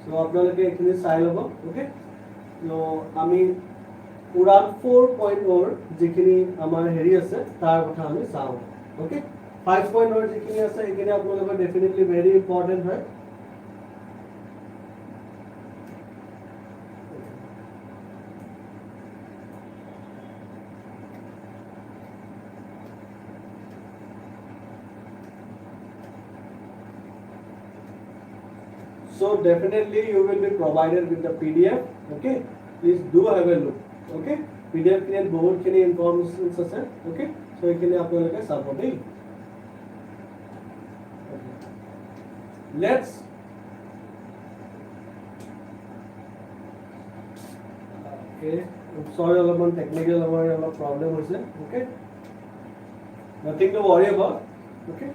so apnaloke ekini sai lobo okay so ami Udan 4.0 jekini amar heri ase tar kotha ami sao okay 5.0 jekini ase ekini apnaloke definitely very important hoy so definitely you will be provided with the PDF okay please do have a look okay PDF create bahut khini information ase okay so ekini apnaloke support okay let's okay I'm sorry alone technical amar problem hoise okay nothing to worry about okay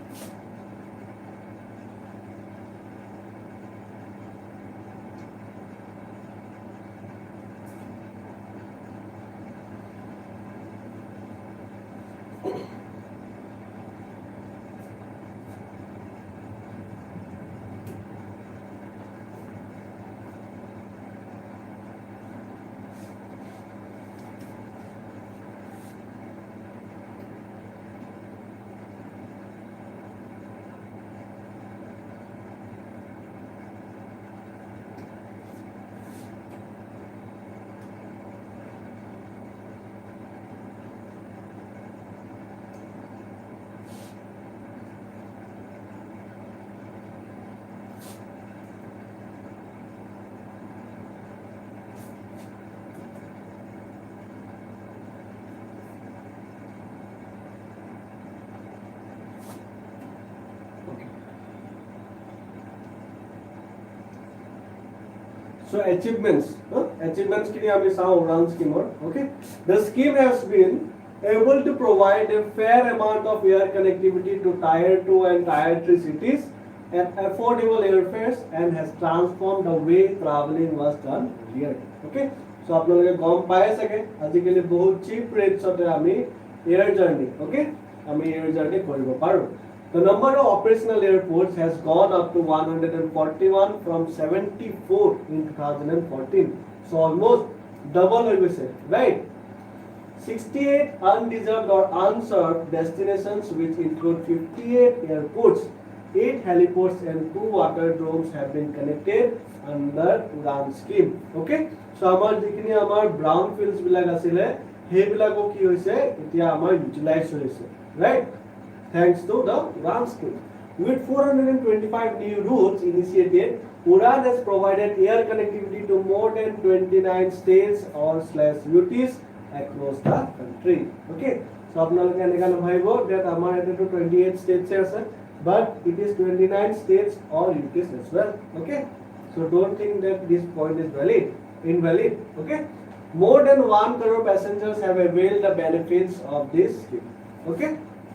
So achievements, achievements kini ami sao Uran scheme or okay. The scheme has been able to provide a fair amount of air connectivity to tier 2 and tier 3 cities at affordable airfares and has transformed the way traveling was done earlier. Okay. So আপোনালোকে গম পাই আছে আজিকালি বহুত cheap rates অতে আমি air journey, okay, আমি air journey কৰিব পাৰো. The number of operational airports has gone up to 141 from 74 in 2014. So almost double হৈ গৈছে, right? 68 undeserved or unserved destinations, which include 58 airports, 8 heliports and 2 waterdromes have been connected under Udan scheme. Okay? So our jikini amar brown fields bilag asile he bilago ki hoise etia amar utilize hoise, right? Thanks to the Udan scheme. With 425 new routes initiated, Udan has provided air connectivity to more than 29 states or UTs across the country. Okay? So apnaloke eneka bhaibo that amar ete to 28 states ase, but it is 29 states or UTs as well. Okay? So don't think that this point is invalid. Okay? More than 1 crore passengers have availed the benefits of this scheme. Okay?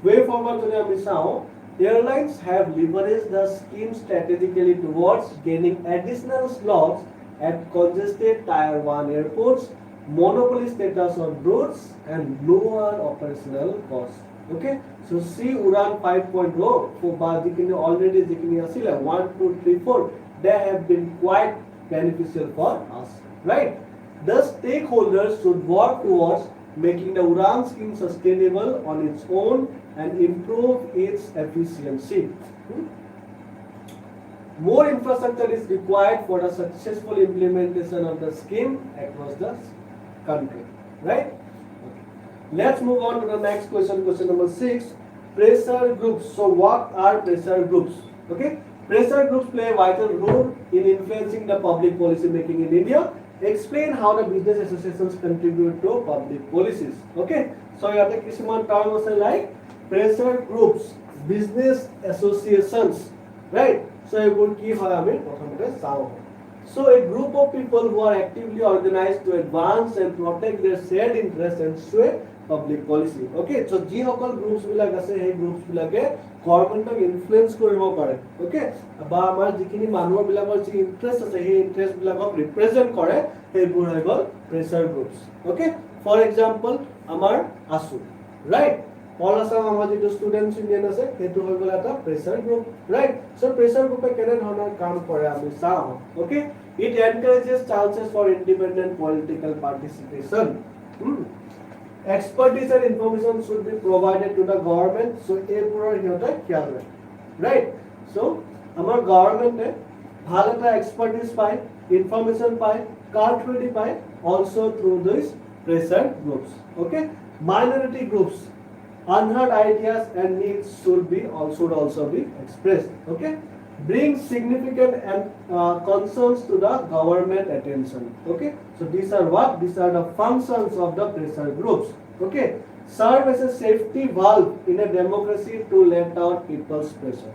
Way forward to the sao, airlines have leveraged the scheme strategically towards gaining additional slots at congested tier 1 airports, monopoly status on routes and lower operational costs. Okay, so see Udan 5.0 for Badikini already Zikini Asila 1, 2, 3, 4, they have been quite beneficial for us, right? The stakeholders should work towards making the Udan scheme sustainable on its own and improve its efficiency. More infrastructure is required for the successful implementation of the scheme across the country, right? Okay. Let's move on to the next question, question number 6. Pressure groups. So what are pressure groups? Okay, pressure groups play a vital role in influencing the public policy making in India. Explain how the business associations contribute to public policies. Okay, so you have the Kishiman term like pressure groups, business associations, right? So a good key for So a group of people who are actively organized to advance and protect their shared interests and sway public policy. Okay, so ji hokol groups bilag ase hey groups bilage government ok influence koribo pare. Okay, ba amar jikini manor bilagor ji interest ase hey interest bilagok represent kore hey bur hoy gol pressure groups. Okay, for example amar ASU, right? All Assam amar jitu students union ase hetu hoy gol eta pressure group, right? So pressure group e kene dhonor kaam kore ami sao. Okay, it encourages chances for independent political participation. Expertise and information should be provided to the government. So a pura hiote kyal hai, right? So amar government ne bhal eta expertise pai, information pai, card ready pai also through these pressure groups. Okay, minority groups, unheard ideas and needs should also be expressed. Okay, bring significant and concerns to the government attention. Okay, so these are what? These are the functions of the pressure groups. Okay, serve as a safety valve in a democracy to let out people's pressure.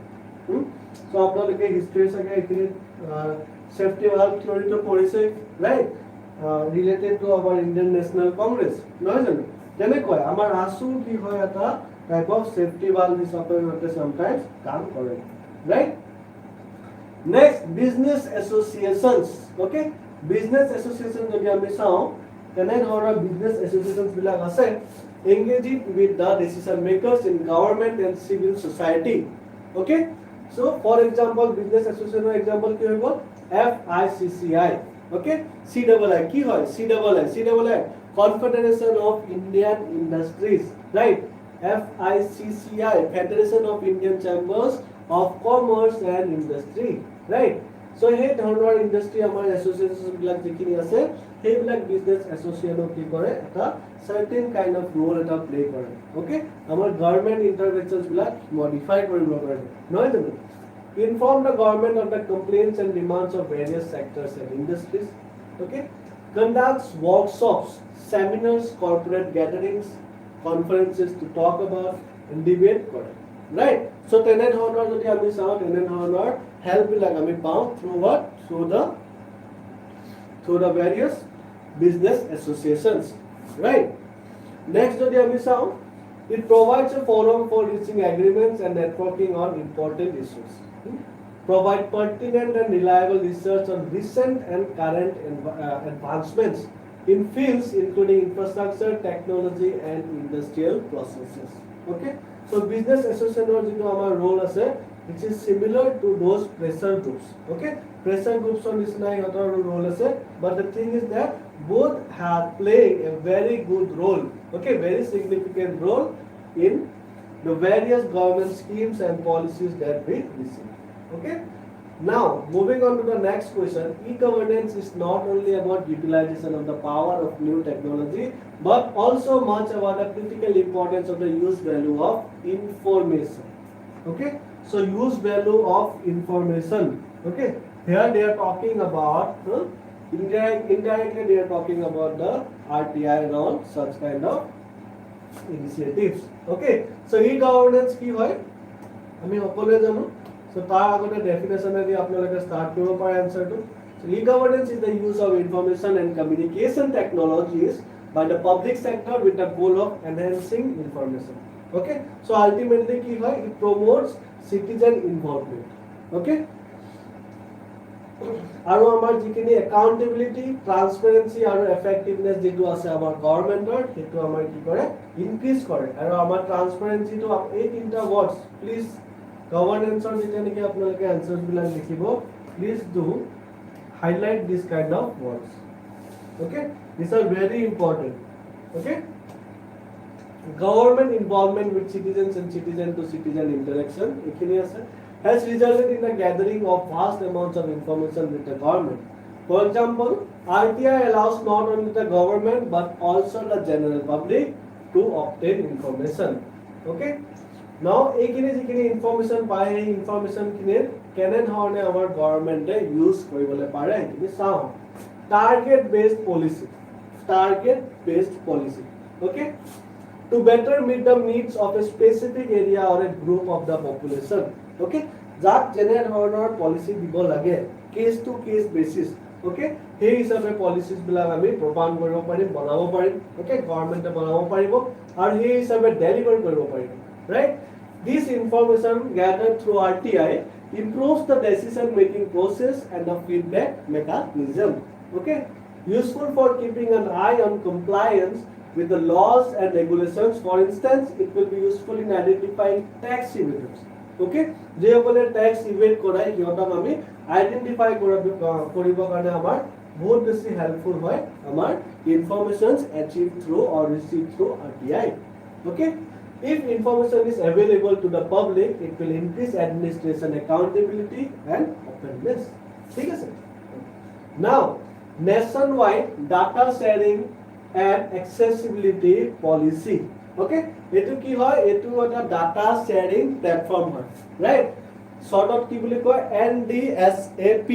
So apnaloke history sake ekhini safety valve theory to porise, right? Related to our Indian National Congress, no jano tenekoi amar ASU ki hoy eta type of safety valve hisabe sometimes kaam kore, right? Next, business associations. Okay, business association jodi ami sao tene dhora business associations bilag ase engaging with the decision makers in government and civil society. Okay, so for example business association example ki hoy FICCI. Okay, CII ki hoy CII Confederation of Indian Industries, right? FICCI Federation of Indian Chambers of Commerce and Industry, right? So hey dhonor industry amar association bilag jikini ase hey bilag business association ki kore eta certain kind of role eta play kore. Okay, amar government interventions bilag modify koribo pare, no jano inform the government of the complaints and demands of various sectors and industries. Okay, conducts workshops, seminars, corporate gatherings, conferences to talk about and debate kore, right? So tene dhonor jodi ami sao tene dhonor help bilag ami pao through what? Through the through the various business associations, right? Next, যদি আমি চাওঁ, it provides a forum for reaching agreements and networking on important issues. Provide pertinent and reliable research on recent and current advancements in fields including infrastructure, technology, and industrial processes. Okay, so business association যিটো আমাৰ role আছে, which is similar to those pressure groups. Okay, pressure groups on নিচিনা ইহঁতৰ role আছে, but the thing is that both have playing a very good role, okay, very significant role in the various government schemes and policies that we receive. Okay, now moving on to the next question. E-governance is not only about utilization of the power of new technology, but also much about the critical importance of the use value of information. Okay, so use value of information. Okay, here they are talking about indirectly they are talking about the RTI and all such kind of initiatives. Okay, so e-governance কি হয় আমি সকলোৱে জানো। So তাৰ আগতে definition দি আপোনালোকে start কৰিব পাৰে আনসাৰটো। So e-governance is the use of information and communication technologies by the public sector with the goal of enhancing information. Okay, so ultimately কি হয়, it promotes citizen involvement. Okay, আৰু আমাৰ যিখিনি একাউন্টেবিলিটি, ট্ৰান্সপাৰেন্সি আৰু effectiveness যেটো আছে আমাৰ গভৰ্নমেন্টৰ, সেইটো আমাৰ কি কৰে, ইনক্ৰিজ কৰে। আৰু আমাৰ ট্ৰান্সপাৰেন্সিটো এই তিনটা ওয়াৰ্ডস প্লিজ গভৰ্নেন্সৰ যেতিয়া নেকি আপোনালোকে আনসাৰস বিলাক লিখিব, please do highlight this kind of words. Okay, these are very important. Okay, government involvement with citizens and citizen to citizen interaction ekhini ase has resulted in the gathering of vast amounts of information with the government. For example, RTI allows not only the government but also the general public to obtain information. Okay, now ekhini jikhini information pai, information kine kene dhorone amar government e use koribole pare ekhini sao. Target based policy, target based policy. Okay, to better meet the needs of a specific area or a group of the population. Okay, যাক যেনে ধৰণৰ policy দিব লাগে case to case basis. Okay, সেই হিচাপে policies বিলাক আমি প্ৰপান কৰিব পাৰিম, বনাব পাৰিম। ওকে, গভৰ্নমেন্টে বনাব পাৰিব আৰু সেই হিচাপে ডেলিভাৰ কৰিব পাৰিব, right? This information gathered through RTI improves the decision making process and the feedback mechanism. Okay, useful for keeping an eye on compliance with the laws and regulations. For instance, it will be useful in identifying tax evaders. Okay, যে সকলে tax ইভেড কৰাই সিহঁতক আমি identify কৰিবৰ কাৰণে আমাৰ বহুত বেছি হেল্পফুল হয় আমাৰ ইনফৰমেশনস achieved through or received through RTI. Okay, if information is available to the public, it will increase administration accountability and openness. ঠিক আছে? Now, nationwide data sharing and accessibility policy. Okay, etu ki hoy, etu eta data sharing platform hoy, right? Sort of ki boli koy NDSAP,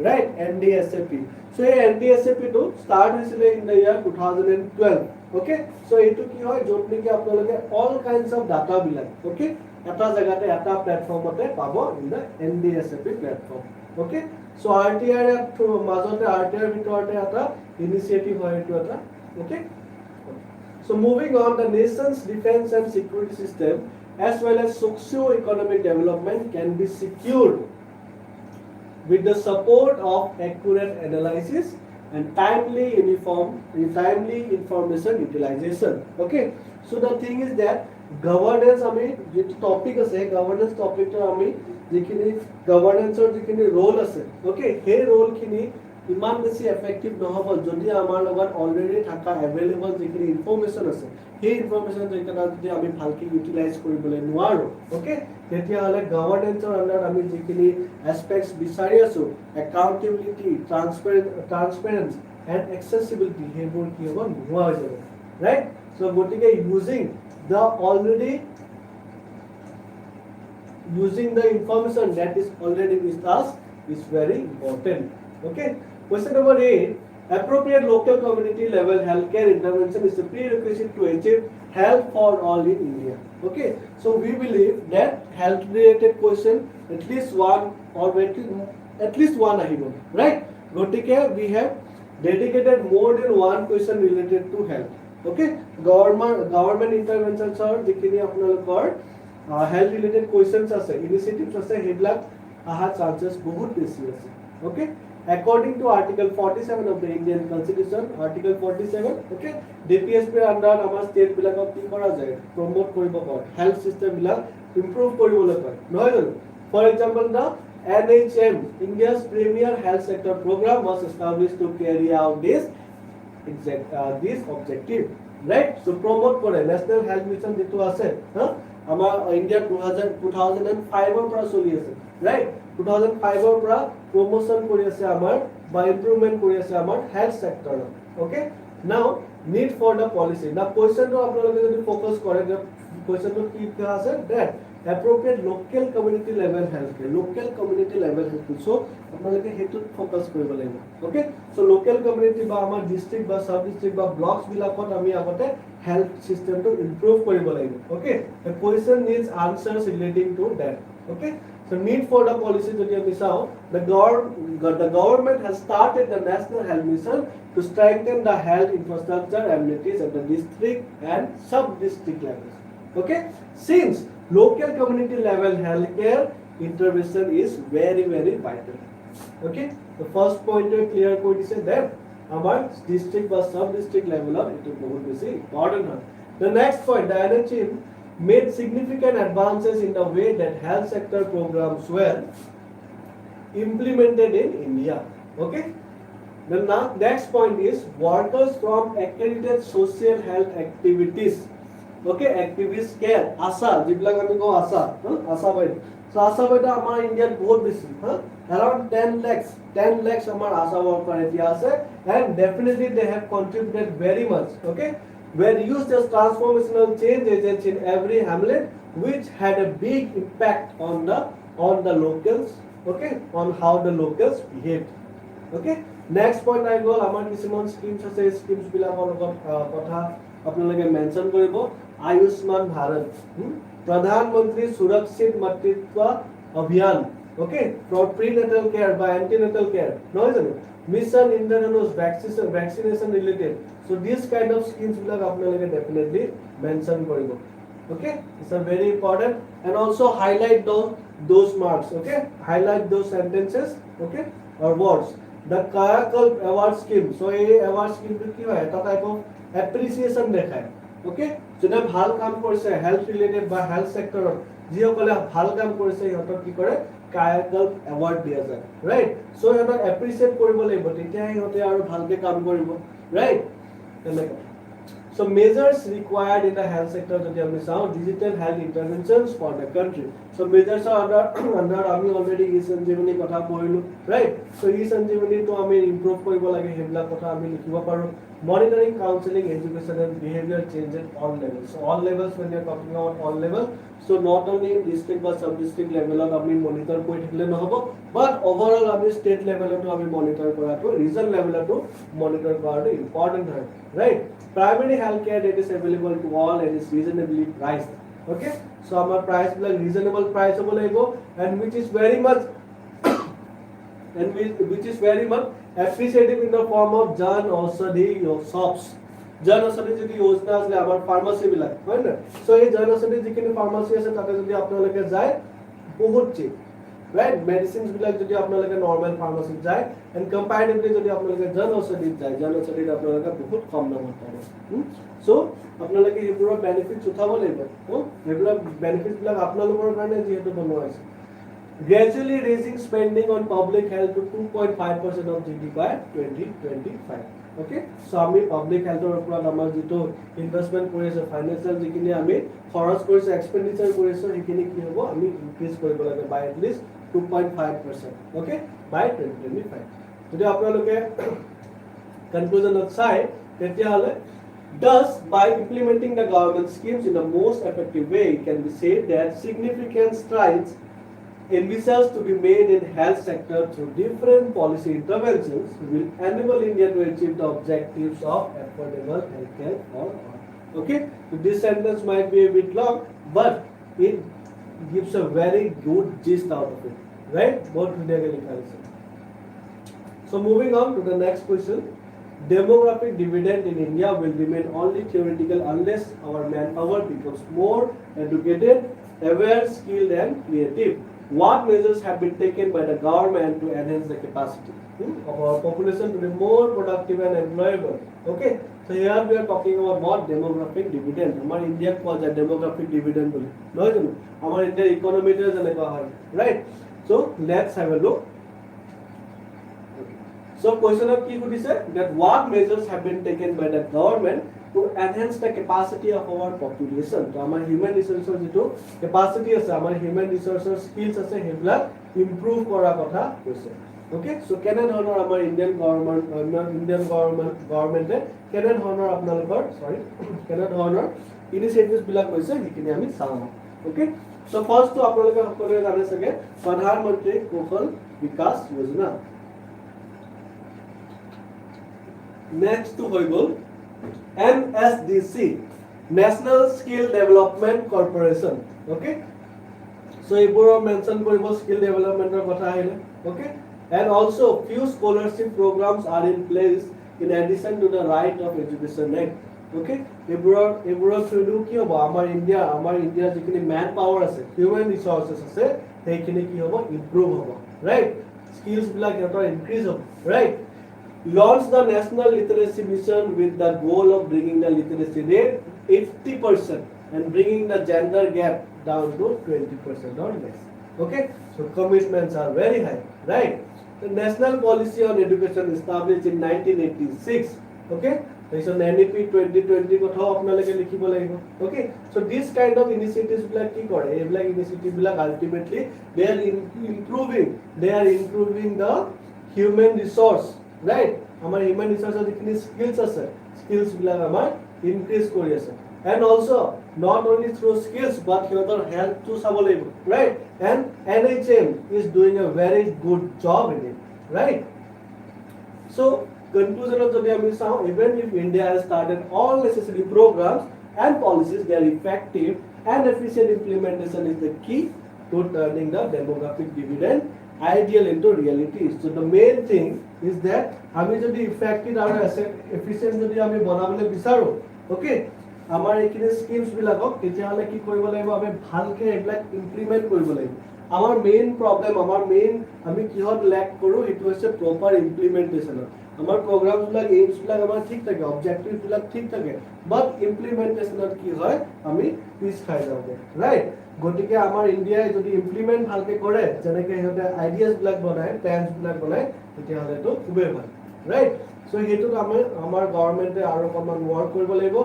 right? NDSAP. So NDSAP to start hoisile in the year 2012. Okay, so etu ki hoy jot niki apnaloke all kinds of data bilak, okay, eta jagate eta platform ote pabo in the NDSAP platform. Okay, so RTI majote RTI bitorte eta initiative hoy etu eta. Okay, so moving on, the nation's defense and security system as well as socio-economic development can be secured with the support of accurate analysis and timely information utilization. Okay, so the thing is that governance ami je topic ase, governance topic to ami jikhini governance or jikhini role ase, okay, he role khini ইমান বেছি effective নহব যদি আমাৰ লগত already থাকা available যিখিনি information আছে সেই ইনফৰমেশন যেটা যদি আমি ভালকে ইউটিলাইজ কৰিবলৈ নোৱাৰো, ওকে, তেতিয়া হলে গভৰ্নেন্সৰ আন্ডাৰ আমি যিখিনি এসপেক্টস বিচাৰি আছো, একাউন্টেবিলিটি, ট্ৰান্সপাৰেন্স এন্ড এক্সেসিবিলিটি, হেবোৰ কি হ'ব, নোহোৱা হৈ যাব, ৰাইট? সো গতিকে using the information that is already with us is very important. Okay, question number 8. Appropriate local community level healthcare intervention is a prerequisite to achieve health for all in India. Okay, so we believe that health related question at least one or at least one ahibo, right? Gotike we have dedicated more than one question related to health. Okay, government interventions are যিখিনি আপোনালোকৰ health related questions আছে, initiatives আছে, সেইবিলাক আহা chances বহুত বেছি আছে. Okay, according to article 47 of the Indian constitution, article 47, okay, DPSP under আমাৰ state বিলাকক কি কৰা যায়, promote কৰিব কয়, health system বিলাক improve কৰিবলৈ কয়, নহয় জানো? For example, the NHM, India's premier health sector program, was established to carry out this objective, right? So promote kore national health mission jitu ase, amar India 2005 or pra choli ase, right? 2005 or pra promotion kori ase amar by improvement kori ase amar health sector. Okay, now need for the policy. Now question to apnaloke jodi focus kore, question to ki ka ase that appropriate local community level healthcare, local community level healthcare. So apnaloke hetu focus koribo lagibo. Okay, so local community ba amar district ba sub district ba blocks bilakot ami agote health system to improve koribo lagibo. Okay, the question needs answers relating to that. Okay, so need for the policy jodi ami sao, the government has started the national health mission to strengthen the health infrastructure amenities at the district and sub district levels. Okay, since local community level healthcare intervention is very vital. Okay, the first pointer clear kori dise that amar district বা sub district level of it বহুত বেছি important হয়. The next point, the NHM made significant advances in the way that health sector programs were implemented in India. Okay, the next point is workers from accredited social health activities, okay, activist care, ASA, jiblak ami ko ASA, ASA by, so ASA by da amar India bahut beshi, around 10 lakhs amar ASA worker etia ase, and definitely they have contributed very much. Okay, were used as transformational change agents in every hamlet, which had a big impact on the locals. Okay, on how the locals behaved. Okay, next point I go amar kisuman schemes ase, schemes bilakor logot kotha apnaloke mention koribo. Ayushman Bharat, Pradhan Mantri Surakshit Matritva Abhiyan, okay, for prenatal care by antenatal care, no, isn't it? Mission Indradhanush vaccination related. So these kind of schemes will have definitely mention koribo. Okay, these are very important, and also highlight those marks. Okay, highlight those sentences. Okay, or words. The Kayakalp award scheme. So a award scheme ki hoy, eta type of appreciation dekhai. Okay, jone bhal kaam korise health related ba health sector jihokole bhal kaam korise hihotok ki kore Kayakalp award dia jay, right? So hihotok appreciate koribo lagibo, tetia hihote aru bhalke kaam koribo, right? So measures required in the health sector jodi ami sao, digital health interventions for the country. So measures are under ami already e-sanjeevani kotha koilu, right? So e-sanjeevani to ami improve koribo lage hebla kotha ami likhibo paru. Monitoring, counseling, education and behavior change at all levels. So all levels, when you are talking about all levels, so not only in district but sub-district level of we monitor but overall we state level to we monitor regional level to monitor important, right? Primary health care that is available to all and is reasonably priced. Okay, so our price like reasonable price and which is very much appreciative in the form of Jan Aushadhi shops. Jan Aushadhi jodi yojna asle amar pharmacy bilak, hoy na? So ei Jan Aushadhi jikini pharmacy ase tate jodi apnaloke jay bahut cheap, right? Medicines bilak jodi apnaloke normal pharmacy jay and comparatively jodi apnaloke Jan Aushadhi jay, Jan Aushadhi apnaloke bahut kam damot pare. So apnaloke hebura benefits uthabo lagibo, hebura benefits bilak apnalokor karone jehetu banoa ase. Gradually raising spending on public health to 2.5% of GDP by 2025. Okay, so ami public health or upon amar jito investment korise financial jikini ami kharas korise expenditure korise hekini ki hobo ami increase koribo lage by at least 2.5%. Okay, by 2025. Jodi apnaloke conclusion of sai tetia hole, thus by implementing the government schemes in the most effective way, it can be said that significant strides envisaged to be made in health sector through different policy interventions will enable India to achieve the objectives of affordable healthcare for all. Okay, so this sentence might be a bit long, but it gives a very good gist out of it, right? So moving on to the next question. demographic dividend in India will remain only theoretical unless our manpower becomes more educated, aware, skilled, and creative. What measures have been taken by the government to enhance the capacity of our population to be more productive and employable? Okay, so here we are talking about what? Demographic dividend. Our India calls a demographic dividend. No, our India economy is right. So let's have a look. So question of key could say that what measures have been taken by the government to enhance the capacity of our population. So our human resources to capacity is our human resources skills as a improve kora kotha koise. Okay, so kenan honor our Indian government kenan honor apnalokor kenan honor initiatives bilak koise hikini ami saam. Okay, so first to apnaloke hokole jane sage Pradhan Mantri Kaushal Vikas Yojana. Next to Hoigol, NSDC, National Skill Development Corporation. Okay, so Iburo mentioned skill development okay, and also few scholarship programs are in place in addition to the Right of Education Act. Okay, Iburo through ki hobo amar India jikini manpower ase, human resources ase, heikini ki hobo improve hobo, right? Skills bilak hetor increase hobo, right? Launched the National Literacy Mission with the goal of bringing the literacy rate 80% and bringing the gender gap down to 20% or less. Okay, so commitments are very high, right? The National Policy on Education established in 1986. Okay, so it's an NEP 2020 kotha apnaleke likhibo lagibo. Okay, so this kind of initiatives bilak ki kore, ebilak initiative bilak ultimately they are improving the human resource. Right, our human resources skills ase, skills bilak amar increase kori ase, and also not only through skills but your health to sabo laibo, right? And NHM is doing a very good job in it, right? So conclusion of the day, even if India has started all necessary programs and policies, their effective and efficient implementation is the key to turning the demographic dividend ideal into reality. So the main thing is that আমি যদি effective আৰু efficient যদি আমি বনাবলৈ বিচাৰো, okay, আমাৰ এইখিনি schemes বিলাকক তেতিয়া হলে কি কৰিব লাগিব, আমি ভালকে এইবিলাক ইমপ্লিমেন্ট কৰিব লাগিব। আমাৰ মেইন প্ৰবলেম আমি কিহত ল্যাক কৰো, সেইটো হৈছে প্ৰপাৰ ইমপ্লিমেন্টেশনত। আমাৰ প্ৰগ্ৰামছ বিলাক এইমছ বিলাক আমাৰ ঠিক থাকে, অবজেক্টিভ বিলাক ঠিক থাকে, বাট ইমপ্লিমেন্টেশনত কি হয় আমি পিছ খাই যাওঁ, ৰাইট? গতিকে আমাৰ ইন্ডিয়াই যদি ইমপ্লিমেন্ট ভালকে কৰে, যেনেকৈ সিহঁতে আইডিয়াছ বিলাক বনায়, প্লেনছ বিলাক বনায়, তেতিয়াহ'লে তো খুবেই ভাল, ৰাইট? সো হেতুত আমাৰ গভৰ্নমেন্টে আৰু অকমান ওয়াৰ্ক কৰিব লাগিব,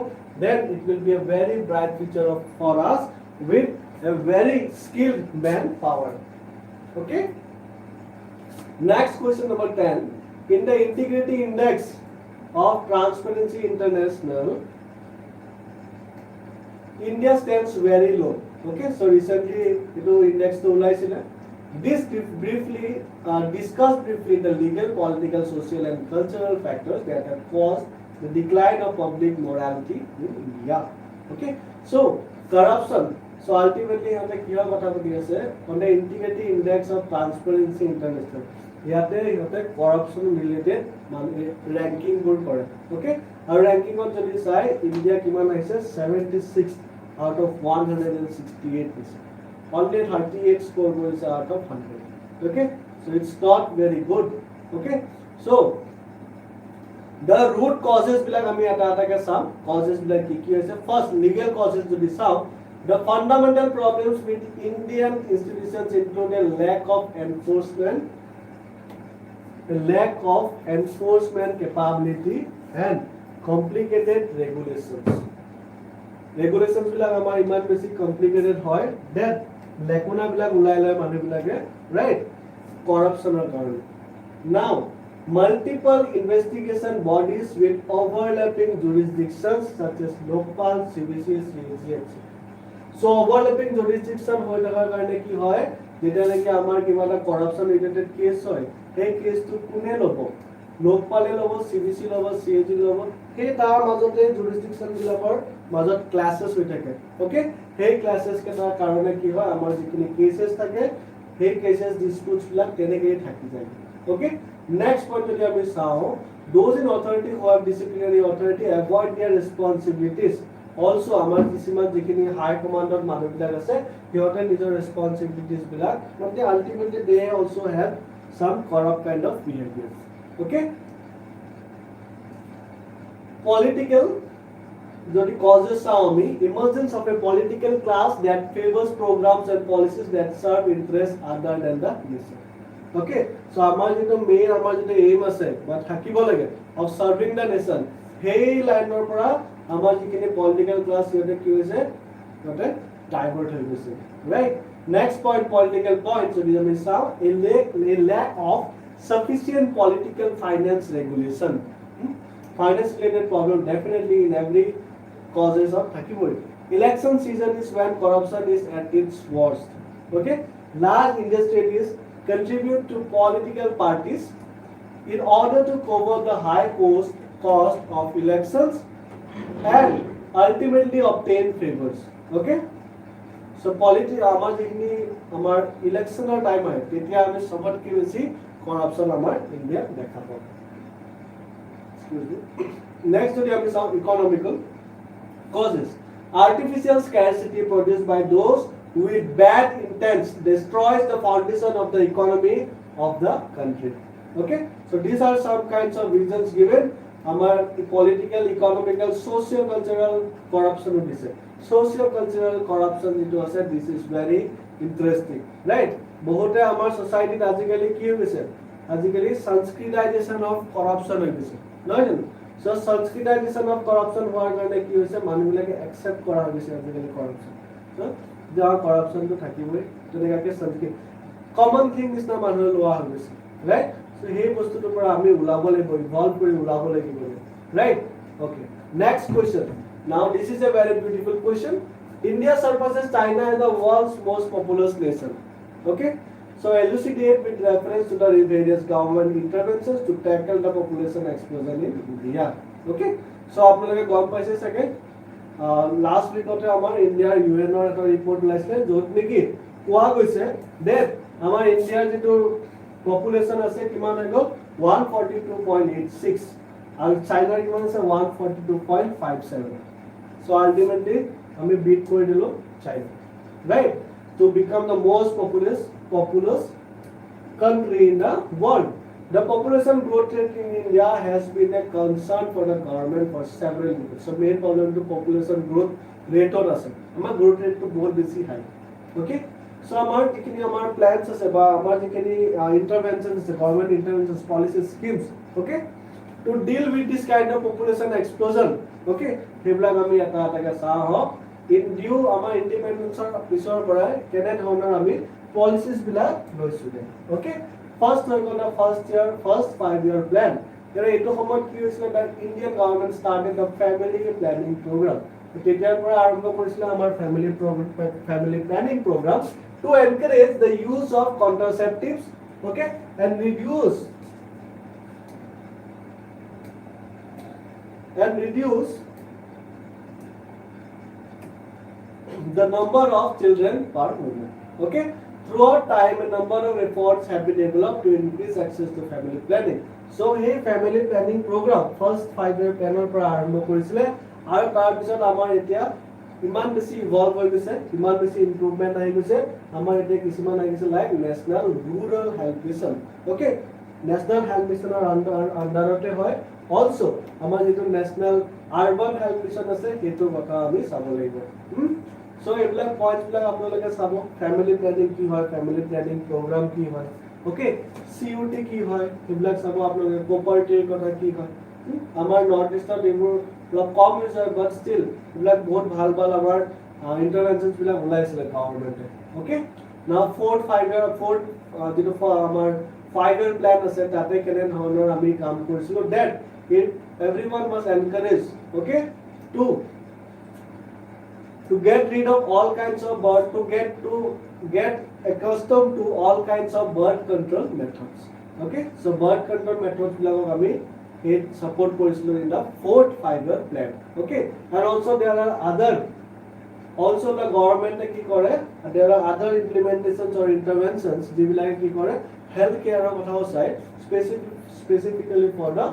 then it will be a very bright future for us with a very skilled manpower. Okay, next question number 10. In the integrity index of Transparency International, India stands very low. Okay, so recently the index to ulaisile. This briefly discussed the legal, political, social and cultural factors that have caused the decline of public morality in India. Okay, so corruption. So ultimately on the integrity index of Transparency International, corruption related ranking board kore. Okay, our ranking on jodi sai India kiman aise 76 out of 168. Only 38 score was out of 100. Okay, so it's not very good. Okay, so the root causes bilak ami ata ke sam causes bilak ki hoise. First, legal causes jodi sao, the fundamental problems with Indian institutions include a lack of enforcement capability and complicated regulations. Regulations bilak amar iman beshi complicated hoy that lekuna bilak ulai lay manu bilake, right? Corruption or karone. Now, multiple investigation bodies with overlapping jurisdictions such as Lokpal, CBC, CSAP. So overlapping jurisdiction hoy thakar karone ki hoy, যেতিয়ালৈকে আমাৰ কিবা এটা corruption related case হয়, সেই কেছটো কোনে ল'ব? লোকপালে ল'ব, CBC ল'ব, CAG ল'ব, সেই তাৰ মাজতে jurisdiction বিলাকৰ মাজত ক্লাसेছ হৈ থাকে। ওকে, সেই ক্লাছেছ কেটাৰ কাৰণে কি হয়, আমাৰ যিখিনি কেसेছ থাকে সেই কেसेছ ডিসপিউটছ বিলাক তেনেকৈ থাকি যায়। Okay, next point যদি আমি চাওঁ, those in authority who have disciplinary authority avoid their responsibilities. Also আমাৰ কিছুমান যিখিনি হাই কমাণ্ডত মানুহবিলাক আছে সিহঁতে নিজৰ ৰেসপন্সিবিলিটিজ বিলাক মানে ultimately they also have some corrupt kind of behavior. Okay, political যদি causes চাওঁ আমি, emergence of a political class that favors programs and policies that serve interests other than the nation. Okay, so আমাৰ যেটো main আমাৰ যেটো aim আছে বা থাকিব লাগে of serving the nation, সেই লাইনৰ পৰা আমাৰ যিখিনি পলিটিক্যাল ক্লাস সিহঁতে কি হৈছে সিহঁতে ডাইভাৰ্ট হৈ গৈছে, right? Next point, political point যদি আমি চাওঁ, a lack of sufficient political finance regulation. Finance related problem definitely in every causes of থাকিবই. Election season is when corruption is at its worst. Okay, large industries contribute to political parties in order to cover the high cost of elections and ultimately obtain favors. Okay, so politics আমাৰ যিখিনি আমাৰ ইলেকশনৰ time হয় তেতিয়া আমি সবতকৈ বেছি corruption আমাৰ ইণ্ডিয়াত দেখা পাওঁ. Next যদি আমি চাওঁ, economical causes. Artificial scarcity produced by those with bad intents destroys the foundation of the economy of the country. Okay, so these are some kinds of reasons given. Amar political, economical, socio cultural corruption dise. Socio cultural corruption jeto ase, this is very interesting, right? Bohote amar society ajikali ki hoise, ajikali sanskritization of corruption hoise, নহয় জানো? So sanskritization of corruption হোৱাৰ কাৰণে কি হৈছে, মানুহবিলাকে accept কৰা হৈছে আজিকালি corruption. So যাৰ corruption তো থাকিবই, তেনেকাকে সংস্কৃত common thing নিচিনা মানুহে লোৱা হৈছে, right? So সেই বস্তুটোৰ পৰা আমি ওলাব লাগিব, ইভলভ কৰি ওলাব লাগিব, right? Okay, next question. Now this is a very beautiful question. India surpasses China as the world's most populous nation. Okay, so elucidate with reference to the various government interventions to tackle the population explosion in India. Okay, so আপোনালোকে গম পাইছে চাগে last উইকতে আমাৰ ইণ্ডিয়াৰ ইউএনৰ এটা report ওলাইছে য'ত নেকি কোৱা গৈছে that আমাৰ ইণ্ডিয়াৰ যেটো population আছে কিমান হৈ গ'ল 142.86 আৰু চাইনাৰ কিমান আছে 142.57. so ultimately আমি beat কৰি দিলো China, right, to become the most populous country in the world. The population growth rate in India has been a concern for the government for several years. So main problem to population growth rate or ase amar growth rate to bahut beshi high. Okay, so amar jikini amar plans ase ba amar jikini interventions ase, government interventions, policies, schemes, okay, to deal with this kind of population explosion. Okay, hebla ami eta eta sa ho in due amar independence or pisor porai kene dhoronor ami policies bila loisu de. Okay, first হৈ গ'ল first 5-year plan. Here eto সময়ত কি হৈছিল, that Indian government started the family planning program. তেতিয়াৰ পৰা আৰম্ভ কৰিছিল আমাৰ family planning program to encourage the use of contraceptives, okay, and reduce the number of children per woman. Okay, throughout time a number of efforts have been developed to increase access to family planning. So hey, family planning program first 5-year planner পৰা আৰম্ভ কৰিছিলে আৰু তাৰ পিছত আমাৰ এতিয়া ইমান বেছি ইভলভ হৈ গৈছে, ইমান বেছি ইমপ্ৰুভমেন্ট আহি গৈছে, আমাৰ এতিয়া কিছুমান আহি গৈছে like national rural health mission. Okay, national health মিছনৰ আন্ডাৰতে হয় অলসো আমাৰ যেটো নেশনাল আৰবান হেল্থ মিছন আছে সেইটো কথা আমি চাব লাগিব. So এইবিলাক পইণ্টছ বিলাক আপোনালোকে চাব, ফ্যামিলি প্ল্যানিং কি হয়, ফ্যামিলি প্ল্যানিং প্ৰগ্ৰাম কি হয়, ওকে, সিউটি কি হয় এইবিলাক চাব আপোনালোকে, কোপাৰেটিভ কথা কি হয়. আমাৰ নৰ্থ ইষ্টত এইবোৰ অলপ কম ইউজ হয়, বাট ষ্টিল এইবিলাক বহুত ভাল ভাল আমাৰ ইণ্টাৰভেনশ্যনছ বিলাক ওলাইছিলে গভৰ্ণমেণ্টে. ওকে, নাও যেটো আমাৰ 5-year প্ল্যান আছে তাতে কেনে ধৰণৰ আমি কাম কৰিছিলো, that everyone must encourage, okay, to get rid of all kinds of birth, to get accustomed to all kinds of birth control methods. Okay, so birth control methods bilakok ami support korisilo in the 4th 5-year plan. Okay, and also there are other, also the government ki kore, there are other implementations or interventions jibilake ki kore health care কথাও চাই specifically for the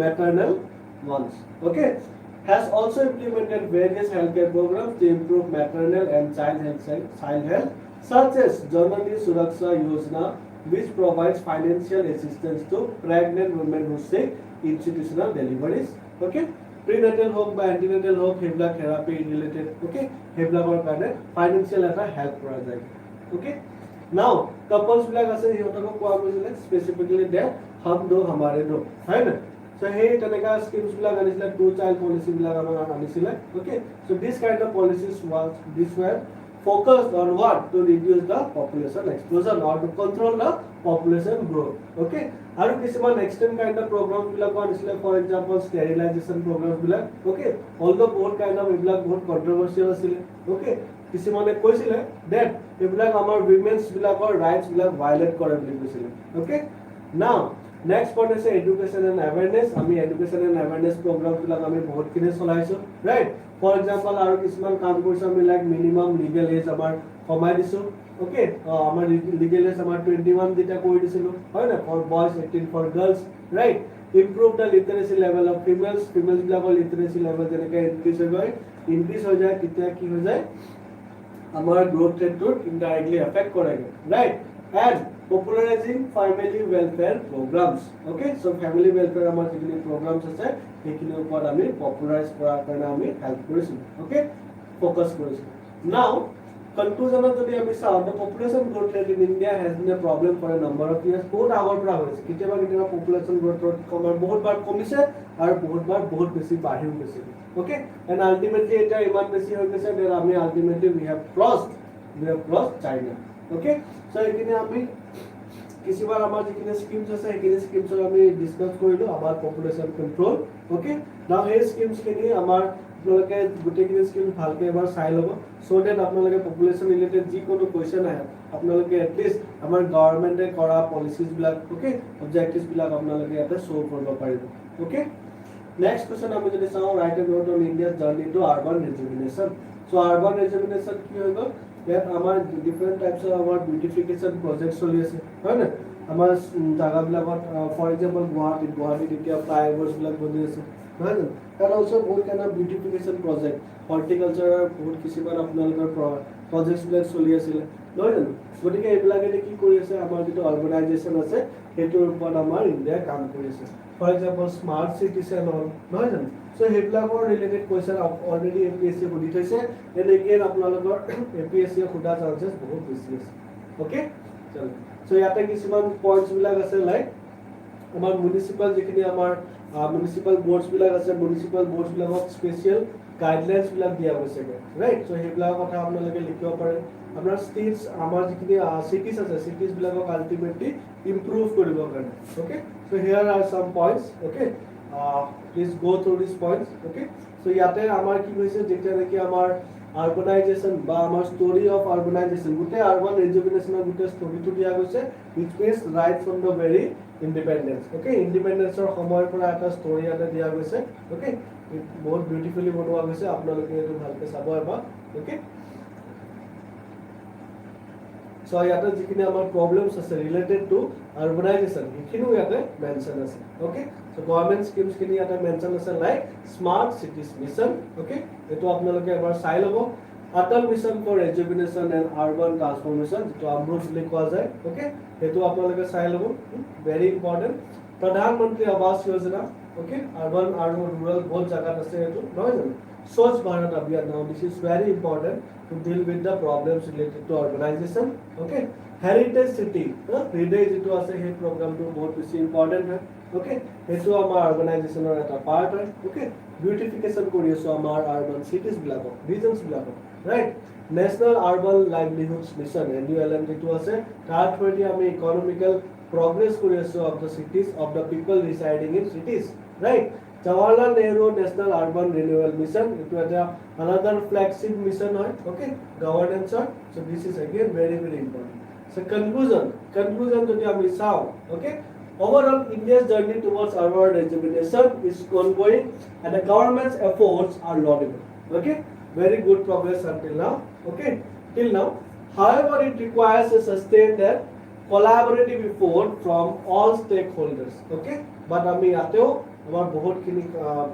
maternal ones. Okay, has also implemented various healthcare programs to improve maternal and child health such as Janani Suraksha Yojana, which provides financial assistance to pregnant women who seek institutional deliveries. Okay, prenatal hope by antenatal hope hebla therapy related. Okay, hebla kor karone financial eta help kora jay. Okay, now couples bilak ase hiotako koa goisile specifically that hum do hamare do hai na. So hey teneka schemes bilak anisile two child policy bilak amar anisile. Okay, so this kind of policies was this were focused on what to reduce the population explosion or to control the population growth. Okay, aru kisiman extreme kind of programs bilak anisile, for example sterilization programs bilak. Okay, although both kind of bilak both controversial asile. Okay, kisimane koisile that ebilak amar women's bilakor rights bilak violate kore boli koisile. Okay, now next point is education and awareness. Ami education and awareness programs bilak ami bahut kine cholaiso, right? For example aru kisiman kaam koiso ami like minimum legal age amar komai disu. Okay, amar legal age amar 21 dita koi disilu hoy na, for boys 18 for girls, right? Improve the literacy level of females bilakor literacy level jeneka increase ho jay titia ki ho jay amar growth rate to indirectly affect korege, right? And popularizing family welfare programs. Okay, so family welfare amar jikini programs ase ekini upor ami popularize korar karone ami help korisu. Okay, focus korisu. Now conclusion of the ami saw the population growth rate in India has been a problem for a number of years. Bahut agor pora hoise kiteba population growth rate komar bahut bar komise aru bahut bar bahut beshi badhiu geche. Okay, and ultimately eta iman beshi hoy geche that ami ultimately we have crossed China. Okay, so ekini ami kisibar amar jikini schemes ase ekini schemes ami discuss korilu amar population control. Okay, now hey schemes kini amar apnaloke gutekini schemes bhalke ebar sai lobo so that apnaloke population related ji kono question ahe apnaloke at least amar government e kora policies bilak, okay, objectives bilak apnaloke eta show koribo paribo. Okay, next question ami jodi sao write a note on India's journey to urban rejuvenation. So urban rejuvenation ki hoy gol that amar different types of our beautification projects choli ase hoy na, amar jaga bilakot for example Guwahati etia flyovers bilak boni ase hoy na, and also বহুত kind of beautification project horticulture বহুত kisiman apnalokor projects bilak choli asile hoy na, gotike ebilake ki kori ase amar jeto urbanization ase hetur upor amar India kaam kori ase. For example smart cities and all hoy na, so hebilakor related question already APSC bodi thoise and again apnalokor APSC khuda chances bahut beshi ase. Okay, chalo so yate kisiman points bilak ase like amar municipal jikini amar municipal boards bilak ase municipal boards bilakok special guidelines bilak dia hoise, right? So hebilak kotha apnaloke likhibo pare. Apnar states amar jikini cities ase cities bilakok ultimately improve koribo karone. Okay, so here are some points. Okay, please go through these points. Okay, so yate amar ki hoise jeta neki amar urbanization ba amar story of urbanization gute urban rejuvenation gute story to dia goise which means right from the very independence. Okay, independence or samoy pora eta story eta dia goise. Okay, bahut beautifully bonwa goise apnaloke etu bhalke sabo eba. Okay, so yate jikini amar problems ase related to urbanization ekhinu yate mention ase. Okay, so government schemes kini yate mention ase like smart cities mission. Okay, etu apnaloke ebar sai lobo Atal mission for rejuvenation and urban transformation to amrut boli koa jay. Okay, etu apnaloke sai lobo very important. Pradhan Mantri Awas Yojana. Okay, urban and rural both jagat ase etu noy jano. Swachh Bharat Abhiyan, now this is very important to deal with the problems related to urbanization. Okay, heritage city heritage etu ase he program to bahut beshi important hai. Okay, etu amar urbanization or eta part hai. Okay, beautification kori aso amar urban cities bilakok regions bilakok, right? National Urban Livelihoods Mission NULM etu ase tar through ami economical progress kori aso of the cities of the people residing in cities, right? Jawaharlal Nehru National Urban Renewal Mission, it was another flagship mission. Okay, governance. So this is again very important. So conclusion to the Misao. Okay, overall India's journey towards urban rejuvenation is ongoing, and the government's efforts are laudable. Okay, very good progress until now. Okay, till now. However, it requires a sustained collaborative effort from all stakeholders. Okay, but আমি আতেও আমাৰ বহুতখিনি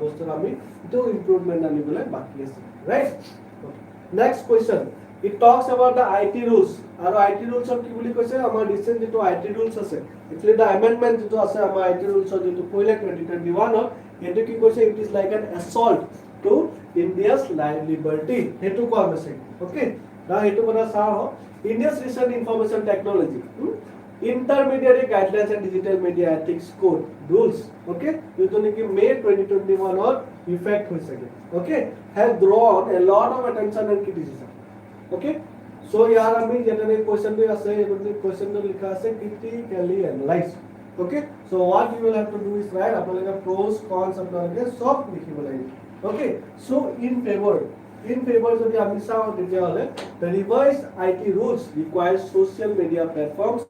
বস্তুৰ আমি এটো improvement আনিবলে বাকি আছে, right? Next question, it talks about the IT rules. আৰু IT rules কি বুলি কৈছে আমাৰ ৰিসেন্ট যেটো IT rules আছে, actually the amendment যেটো আছে আমাৰ IT rules যেটো কইলে 2021 এটো কি কৈছে, it is like an assault to India's liberty, হেতু কোৱা গৈছে। okay, now হেতু কথা চাও India's recent information technology intermediary guidelines and digital media ethics code rules, okay, যেটো নেকি May 2021 ত effect হৈছে, okay, have drawn a lot of attention and criticism. okay, so ইয়াৰ আমি যেটা question টো আছে এটো question টো লিখা আছে critically analyze. okay, so what you will have to do is write আপোনালোকে pros cons আপোনালোকে সব লিখিব লাগিব। okay, so in favor যদি আমি চাও তেতিয়া হলে the revised IT rules requires social media platforms,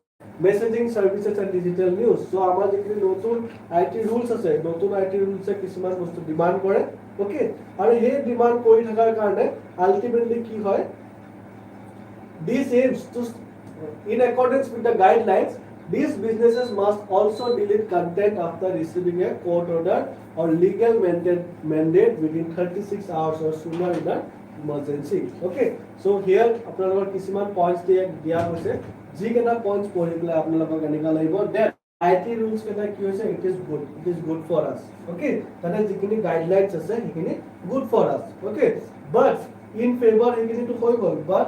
messaging services and digital news. so আমাৰ যিখিনি নতুন IT rules আছে, নতুন IT rules এ কিছুমান বস্তু ডিমান্ড কৰে। okay, আৰু এই ডিমান্ড কৰি থকাৰ কাৰণে আলটিমেটলি কি হয়, this aims to, in accordance with the guidelines, these businesses must also delete content after receiving a court order or legal mandate within 36 hours or sooner in an emergency. okay, so here আপোনালোকৰ কিছুমান points দিয়া হৈছে, যি কেটা points পঢ়ি পেলাই আপোনালোকক এনেকা লাগিব that IT rules কেটা কি হৈছে, it is good for us. okay, তাতে যিখিনি গাইডলাইনছ আছে সেইখিনি good for us. okay, but in favor সেইখিনি তো হৈ গল, but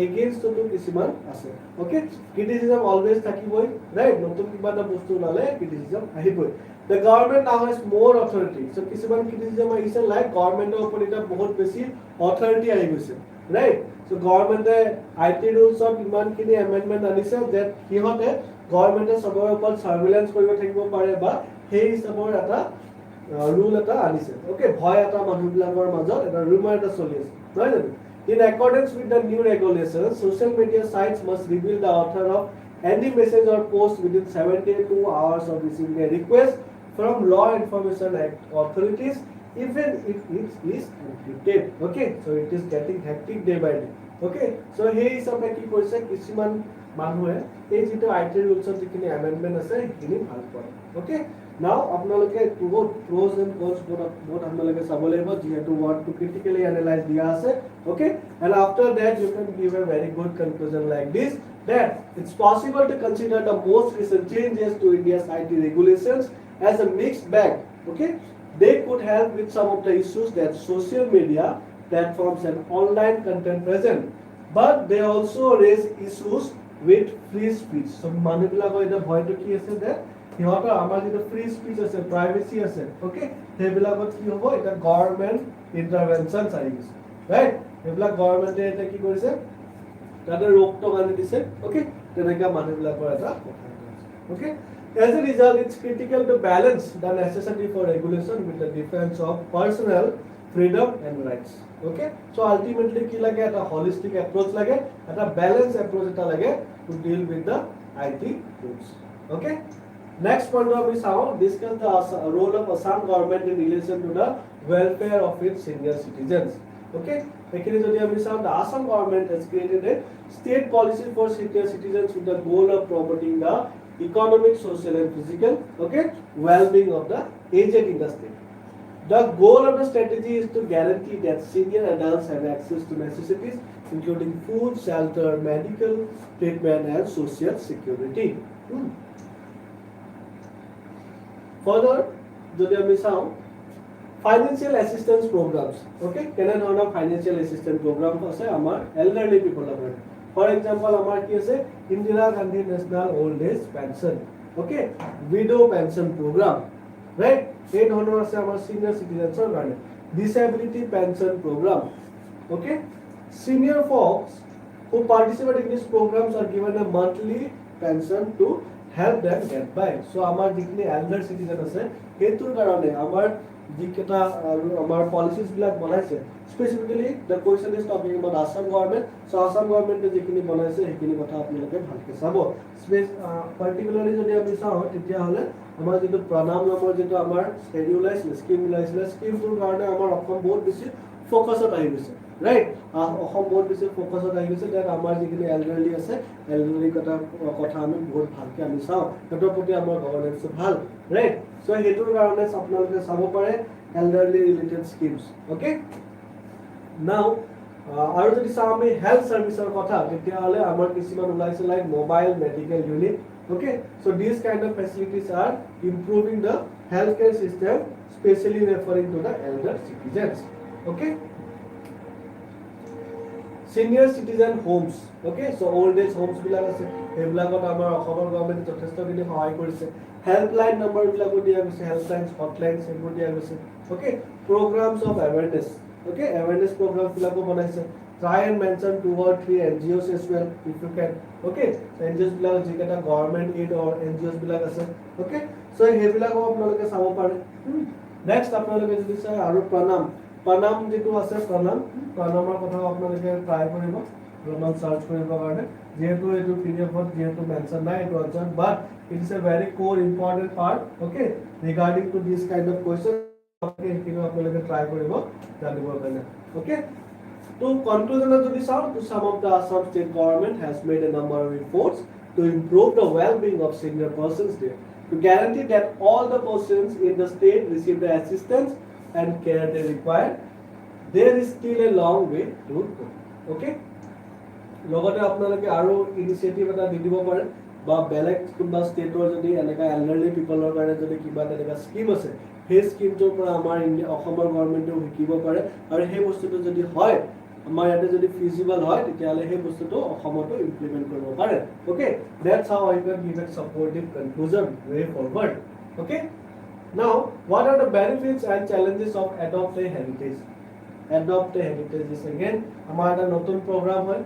against to কিছুমান আছে। okay, criticism always থাকিবই, right? নতুন কিবা এটা বস্তু ওলালে criticism আহিবই। the government now has more authority, so কিছুমান criticism আহিছে like government ওপৰত এটা বহুত বেছি authority আহি গৈছে, right? so government IT rules of ইমানখিনি amendment আনিছে that হিহতে government সবৰ ওপৰত surveillance কৰিব থাকিব পাৰে বা সেই হিচাপৰ এটা rule এটা আনিছে। okay, ভয় এটা মানুহবিলাকৰ মাজত এটা rumor এটা চলি আছে, নহয় জানো? In accordance with the new regulations, social media sites must reveal the author of any message or post within 72 hours of receiving a request from law information authorities, even if it is encrypted. okay, so it is getting hectic day by day. okay, so here is some কি কৈছে, কিছুমান মানুহে এই যেটো IT rules যিখিনি amendment আছে সেইখিনি ভাল কৰে। okay, now আপোনালোকে বহুত pros and cons বহুত আপোনালোকে চাব লাগিব যেহেতু what to critically analyze দিয়া আছে। okay, and after that you can give a very good conclusion like this, that it's possible to consider the most recent changes to India's IT regulations as a mixed bag. okay, they could help with some of the issues that social media platforms and online content present, but they also raise issues with free speech. so মানুহবিলাকৰ এটা ভয়টো কি আছে যে সিহঁতৰ আমাৰ যেটো free speech আছে, প্ৰাইভেচি আছে, ওকে, সেইবিলাকত কি হ'ব, এটা গভৰ্নমেন্ট ইন্টাৰভেনশনছ আহি গৈছে, ৰাইট? সেইবিলাক গভৰ্নমেন্টে এটা কি কৰিছে, তাতে ৰোকটো আনি দিছে। ওকে, তেনেকা মানুহবিলাকৰ এটা কথা আছে। Okay, as a result it's critical to balance the necessity for regulation with the defense of personal freedom and rights. okay, so ultimately কি লাগে, এটা holistic approach লাগে, এটা balance approach এটা লাগে to deal with the IT rules. okay, next point we saw discuss the role of Assam government in relation to the welfare of its senior citizens. okay, actually jodi we saw the Assam government has created a state policy for senior citizens with the goal of promoting the economic, social and physical, okay, well-being of the aged in the state. The goal of the strategy is to guarantee that senior adults have access to necessities including food, shelter, medical treatment and social security. Further, যদি আমি চাও financial assistance programs, okay, কেনে ধৰণৰ financial assistance program আছে আমাৰ elderly people ৰ। for example আমাৰ কি আছে, Indira Gandhi National Old Age Pension, okay, widow pension program, right? এই ধৰণৰ আছে আমাৰ senior citizens ৰ কাৰণে disability pension program. okay, senior folks who participate in these programs are given a monthly pension to help them get by. so আমাৰ যিখিনি elder citizen আছে হেতুৰ কাৰণে আমাৰ যিকেটা আমাৰ পলিচিজ বিলাক বনাইছে, specifically the question is talking about Assam government. so Assam government যিখিনি বনাইছে সেইখিনি কথা আপোনালোকে ভালকে চাব। পাৰ্টিকুলাৰলি যদি আমি চাও তেতিয়া হলে আমাৰ যেটো প্ৰণাম নামৰ যেটো আমাৰ স্কেডিউলাইজ স্কিম ওলাইছিল, স্কিমটোৰ কাৰণে আমাৰ অসম বহুত বেছি ফোকাসত আহি গৈছে, ৰাইট? অসম বহুত বেছি ফ'কাছত আহি গৈছে দেন আমাৰ যিখিনি এল্ডাৰলি আছে এল্ডাৰলি কথা আমি বহুত ভালকৈ আমি চাওঁ সিহঁতৰ প্ৰতি আমাৰ গভৰ্নেন্সটো ভাল ৰাইট চ' সেইটোৰ কাৰণে আপোনালোকে চাব পাৰে এল্ডাৰলি ৰিলেটেড স্কিমছ অ'কে নাও আৰু যদি চাওঁ আমি হেল্থ সাৰ্ভিসৰ কথা তেতিয়াহ'লে আমাৰ কিছুমান ওলাইছে like mobile medical unit okay so these kind of facilities are improving the healthcare system especially referring to the elder citizens okay senior citizen homes okay so old age homes bilak ase ebilakot amar okhomor government jotheshto kini sahay korise helpline number bilako dia goise helplines hotlines ebor dia goise okay programs of awareness okay awareness program bilako banaise try and mention 2 or 3 NGOs as well if you can okay NGOs bilak jiketa government aid or NGOs bilak ase okay so he bilako apnaloke sabo pare next apnaloke jodi sai aru প্ৰণাম যেটো আছে প্ৰণামৰ কথা আপোনালোকে try কৰিব অলপমান search কৰিব কাৰণে যেহেতু এইটো পিডিএফত যেহেতু মেনশন নাই এইটো answer but it is a very core important part okay regarding to this kind of question আপোনালোকে ট্ৰাই কৰিব জানিবৰ কাৰণে ওকে তো কনক্লুজনত যদি চাওঁ তো some of the Assam state government has made a number of efforts to improve the well-being of senior persons there to guarantee that all the persons in the state receive the assistance and care they require there is still a long way to go okay লগতে আপোনালোকে আৰু initiative এটা দি দিব পাৰে বা বেলেগ কোনবা ষ্টেটৰ যদি এনেকা এল্ডাৰলি পিপলৰ কাৰণে যদি কিবা তেনেকা স্কিম আছে সেই স্কিমটোৰ পৰা আমাৰ অসমৰ গভৰ্ণমেণ্টে শিকিব পাৰে আৰু সেই বস্তুটো যদি হয় আমাৰ ইয়াতে যদি ফিজিবল হয় তেতিয়াহ'লে সেই বস্তুটো অসমতো ইমপ্লিমেণ্ট কৰিব পাৰে okay that's how I can give a supportive conclusion way forward okay Now, what are the benefits and challenges of adopt a heritage? Adopt a heritage is again हमारा नতুন program है,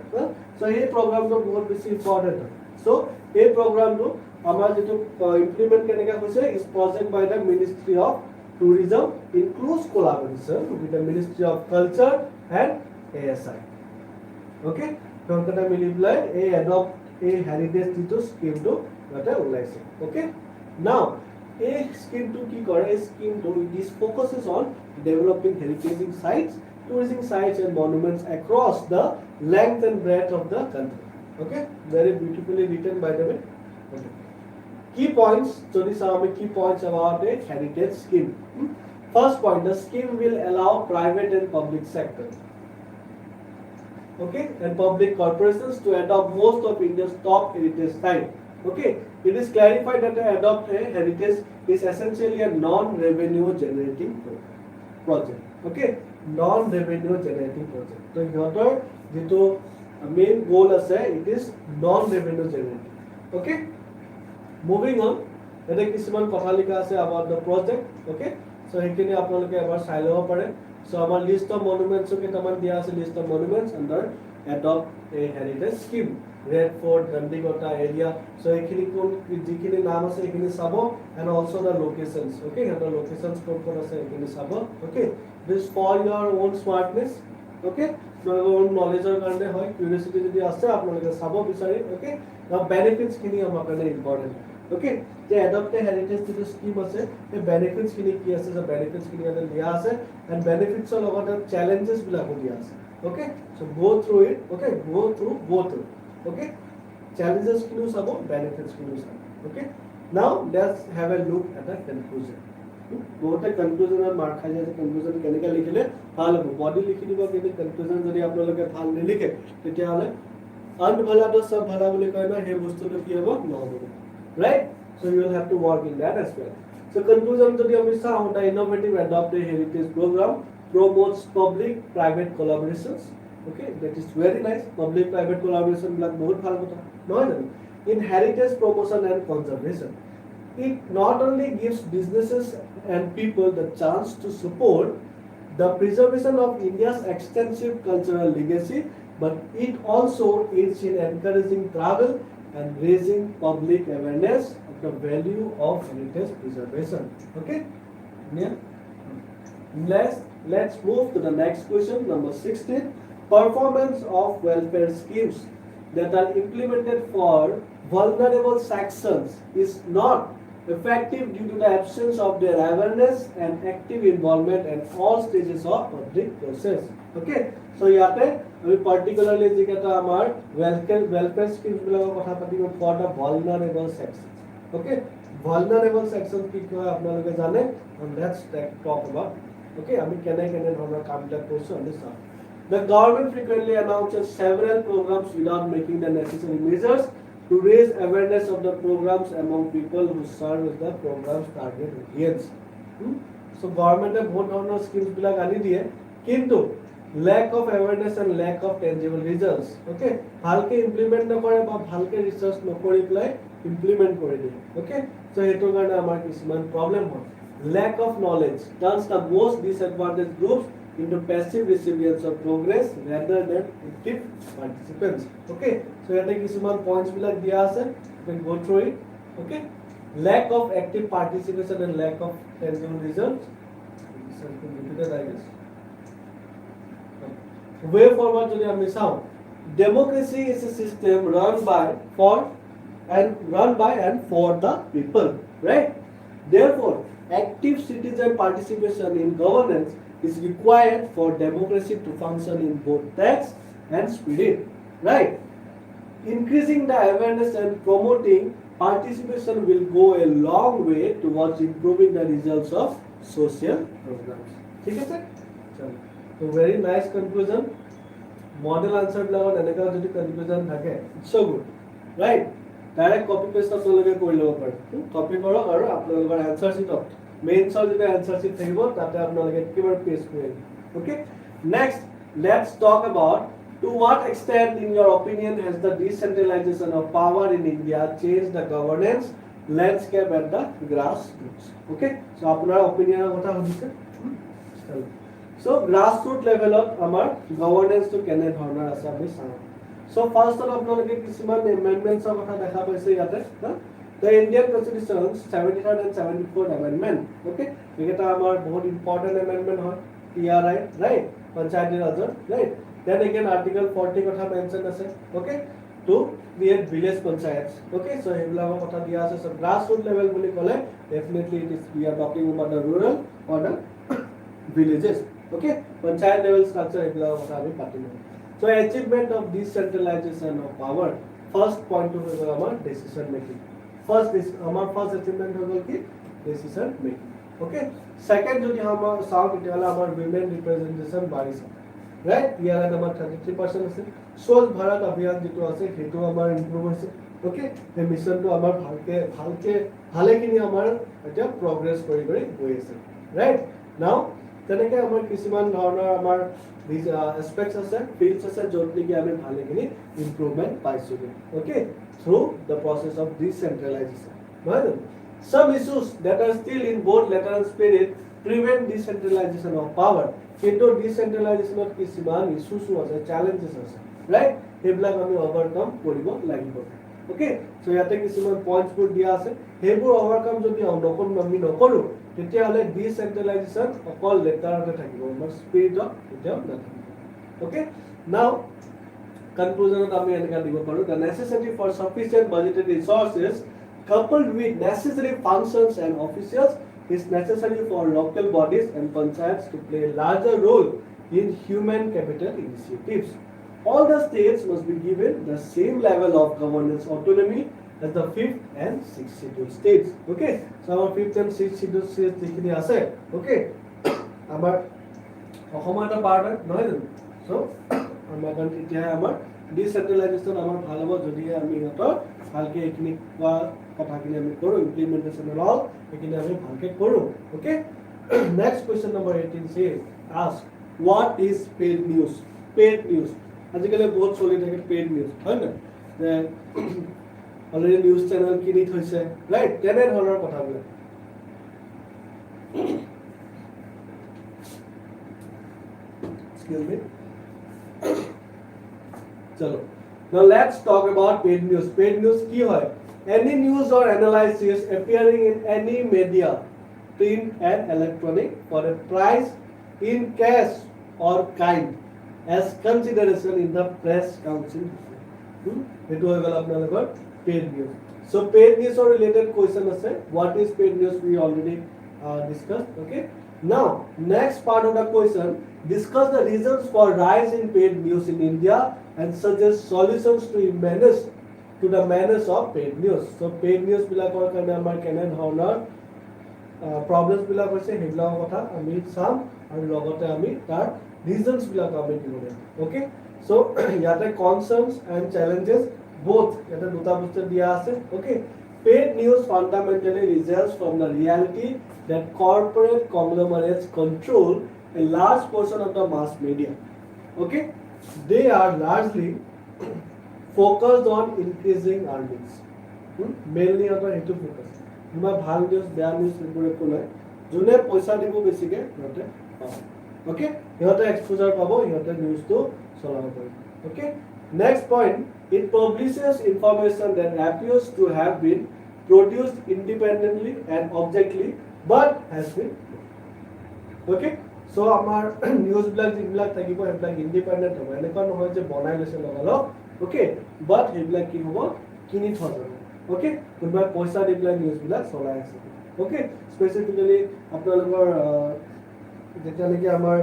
so ये program तो बहुत बेसी important है. So ये program तो हमारा जो implement करने का कुछ है is project by the Ministry of Tourism in close collaboration with the Ministry of Culture and ASI. Okay, तो उनका मिली बुलाए ये adopt a heritage जो scheme तो बता उलाइसे. Okay, now a scheme to ki kore a scheme to this focuses on developing heritage sites tourism sites and monuments across the length and breadth of the country okay very beautifully written by the way okay key points so these are key points about a heritage scheme first point the scheme will allow private and public sector okay and public corporations to adopt most of India's top heritage sites okay it is clarified that the adopt a heritage is essentially a non-revenue generating project okay non-revenue generating project so your jito main goal ase it is non-revenue generating okay moving on ete kisuman kotha likha ase about the project okay so ekini apnaloke ebar sai lobo pare so amar list of monuments ke taman dia ase list of monuments under adopt a heritage scheme Red Fort, Gandigota area. So, ekini kon jikini naam ase ekini sabo and also the locations. Okay, the locations kon ase ekini sabo. Okay, this for your own smartness. Okay, so your own knowledge or karne hoy curiosity jodi ase apnaloke sabo bisari. Okay, now benefits kini amar karne important. Okay, the adopt a heritage to scheme ase the benefits kini ki ase the benefits kini ate liya ase and benefits or logote challenges bilako liya ase. Okay, so go through it. Okay, go through both. Okay, challenges kinu sabo benefits kinu sabo okay now let's have a look at the conclusion both a conclusion and mark khai jase conclusion keneka likhile bhal hobo body likhi dibo kini conclusion jodi apnaloke bhal nilikhe tetia hole ant bhala to sab bhala boli koy na he bostu to ki hobo no hobo right so you will have to work in that as well so conclusion jodi ami sa the innovative adopt a heritage program promotes public private collaborations okay that is very nice public private collaboration like bahut bhal kotha no in heritage promotion and conservation it not only gives businesses and people the chance to support the preservation of India's extensive cultural legacy but it also aids in encouraging travel and raising public awareness of the value of heritage preservation okay yeah let's move to the next question number 16 performance of welfare schemes that are implemented for vulnerable sections is not effective due to the absence of their awareness and active involvement at all stages of public process. Okay, so ইয়াতে আমি particularly যেটা আমাৰ welfare schemes বিলাকৰ কথা পাতিব for the vulnerable sections. Okay, vulnerable sections কি কয় আপোনালোকে জানে, and let's talk about. Okay, আমি কেনে ধৰণৰ কামবিলাক কৰিছো আমি চাম. The government frequently announces several programs without making the necessary measures to raise awareness of the programs among people who serve as the program's target audience. So government বহুত ধৰণৰ schemes বিলাক আনি দিয়ে, কিন্তু lack of awareness and lack of tangible results. Okay, ভালকে implement নকৰে বা ভালকে research নকৰি পেলাই implement কৰি দিয়ে. Okay, so এটো কাৰণে আমাৰ কিছুমান problem হয়. Lack of knowledge turns the most disadvantaged groups into passive recipients of progress rather than active participants. Okay, so ইয়াতে কিছুমান points বিলাক দিয়া আছে, you can go through it. Okay, lack of active participation and lack of tangible results. I guess. Way forward যদি আমি চাওঁ, democracy is a system run by and for the people, right? Therefore, active citizen participation in governance is required for democracy to function in both text and spirit, right? Increasing the awareness and promoting participation will go a long way towards improving the results of social programs. ঠিক আছে? চলো, so very nice conclusion. Model answer বিলাকত এনেকা যদি conclusion থাকে, so good, right? Direct copy paste আপোনালোকে কৰি ল'ব পাৰে, copy কৰক আৰু আপোনালোকৰ answer sheet মেইনছৰ যেতিয়া answer sheet থাকিব তাতে আপোনালোকে কিমান পেষ্ট কৰি দিব. Okay, next let's talk about to what extent in your opinion has the decentralization of power in India changed the governance landscape at the grassroots. Okay, so আপোনাৰ opinion কথা সুধিছে. So grassroots level of আমাৰ governance to কেনে ধৰণৰ আছে আমি চাওঁ. So first of আপোনালোকে কিছুমান amendments কথা দেখা পাইছে ইয়াতে. The Indian Constitution 73rd and 74th Amendment. Okay, এটা আমাৰ বহুত important amendment হয়, TRI, right? Panchayati Raj, right? Then again Article 40 কথা mention আছে. Okay, to create village panchayats. Okay, so এইবিলাকৰ কথা দিয়া আছে. So grassroots level বুলি ক'লে definitely it is we are talking about the rural or the villages. Okay, panchayat level structure এইবিলাকৰ কথা আমি পাতিম. So achievement of decentralization of power, first point to হৈ গ'ল আমাৰ decision making. First achievement হৈ গ'ল কি decision making. Okay, second যদি আমাৰ চাওঁ তেতিয়াহ'লে আমাৰ women representation বাঢ়িছে, right? ইয়াত আমাৰ 33% আছে. স্বচ্ছ ভাৰত অভিযান যেটো আছে সেইটো আমাৰ ইমপ্ৰুভ হৈছে. Okay, এই মিছনটো আমাৰ ভালেখিনি আমাৰ এতিয়া প্ৰগ্ৰেছ কৰি গৈ আছে, right? Now তেনেকৈ আমাৰ কিছুমান ধৰণৰ আমাৰ aspects আছে, fields আছে য'ত নেকি আমি ভালেখিনি ইমপ্ৰুভমেণ্ট পাইছোঁ. Okay, through the process of decentralization. Right? Some issues that are still in both letter and spirit prevent decentralization of power. Into decentralization of কিছুমান issues আছে, challenges আছে, right? সেইবিলাক আমি overcome কৰিব লাগিব. Okay, so ইয়াতে কিছুমান points বোৰ দিয়া আছে, সেইবোৰ overcome যদি আমি নকৰোঁ তেতিয়াহ'লে decentralization অকল লেটাৰতে থাকিব, আমাৰ স্পিৰিটত কেতিয়াও নাথাকিব. Okay, now conclusion আমি এনেকা দিব পাৰো, the necessity for sufficient budgetary resources coupled with necessary functions and officials is necessary for local bodies and panchayats to play a larger role in human capital initiatives. All the states must be given the same level of governance autonomy as the 5th and 6th scheduled states. Okay, so our 5th and 6th scheduled states যিখিনি আছে, okay, আমাৰ অসমৰ এটা part নহয় জানো? So আমাৰ কাৰণ এতিয়া আমাৰ ডিচেন্ট্ৰেলাইজেশ্যন আমাৰ ভাল হ'ব যদি আমি ইহঁতৰ ভালকে এইখিনি কোৱা কথাখিনি আমি কৰোঁ, ইমপ্লিমেণ্টেশ্যন অল এইখিনি আমি ভালকে কৰোঁ. Okay, next question number 18 says, ask what is paid news? Paid news আজিকালি বহুত চলি থাকে পেইড নিউজ, হয় নাই? অলৰেডি নিউজ চেনেল কিনি থৈছে, ৰাইট? তেনেধৰণৰ কথাবিলাক. Excuse me. Chalo. Now let's talk about paid news. Paid news কি হয়? Any news or analysis appearing in any media, print and electronic, for a price in cash or kind as consideration in the press council. It was available paid news. So paid news or related question আছে. What is paid news? We already discussed. Okay. Now, next part of the question, discuss the reasons for rise in paid news in India and suggest solutions to the menace of paid news. So paid news বিলাকৰ কাৰণে আমাৰ কেনে ধৰণৰ problems বিলাক হৈছে সেইবিলাকৰ কথা আমি চাম আৰু লগতে আমি তাৰ ৰিজনছ বিলাক আমি কি কৰিম ওকে সো ইয়াতে কনসার্নস এন্ড চ্যালেঞ্জেস both এটা দুটা বস্তু দিয়া আছে okay paid news fundamentally results from the reality that corporate conglomerates control a large portion of the mass media okay they are largely focused on increasing earnings mainly on the focus তোমাৰ ভাল news বেয়া news এইবোৰ একো নাই যোনে পইচা দিব বেছিকে সিহঁতে পাব ওকে সিহঁতে এক্সপোজাৰ পাব সিহঁতে নিউজটো চলাব পাৰিব okay next point it publishes information that appears to have been produced independently and objectively but has been okay so আমাৰ নিউজ বিলাক যিবিলাক থাকিব সেইবিলাক ইন্ডিপেন্ডেন্ট হ'ব এনেকুৱা নহয় যে বনাই লৈছে লগালো ওকে বাট সেইবিলাক কি হ'ব কিনি থোৱা যাব ওকে কোনোবাই পইচা দি পেলাই নিউজ বিলাক চলাই আছে ওকে স্পেচিফিকেলি আপোনালোকৰ যেতিয়া নেকি আমাৰ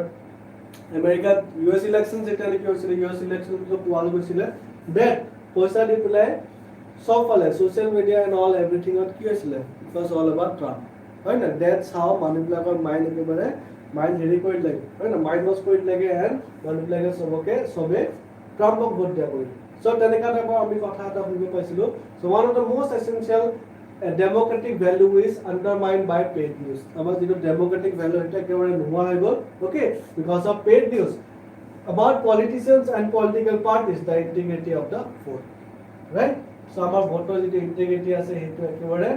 আমেৰিকাত ইউএছ ইলেকশ্যন যেতিয়া নেকি হৈছিলে ইউএছ ইলেকশ্যনটো পোৱাল গৈছিলে দেট পইচা দি পেলাই সব ফালে সোশ্যাল মিডিয়া এণ্ড অল এভৰিথিঙত কি হৈছিলে it was all about Trump হয় না দেটছ হাউ মানুহবিলাকৰ মাইণ্ড একেবাৰে মাইণ্ড হেৰি কৰি লাগে হয় না মাইণ্ড ৱাছ কৰি লাগে এণ্ড মানুহবিলাকে চবে ট্ৰাম্পক ভোট দিয়া কৰিলে so তেনেকা টাইপৰ আমি কথা এটা শুনিব পাইছিলো so one of the most essential democratic value is undermined by paid news আমাৰ যেটো democratic value এটা একেবাৰে নোহোৱা হৈ গ'ল okay because of paid news about politicians and political parties the integrity of the vote right so আমাৰ ভোটৰ যেটো integrity আছে হেতু একেবাৰে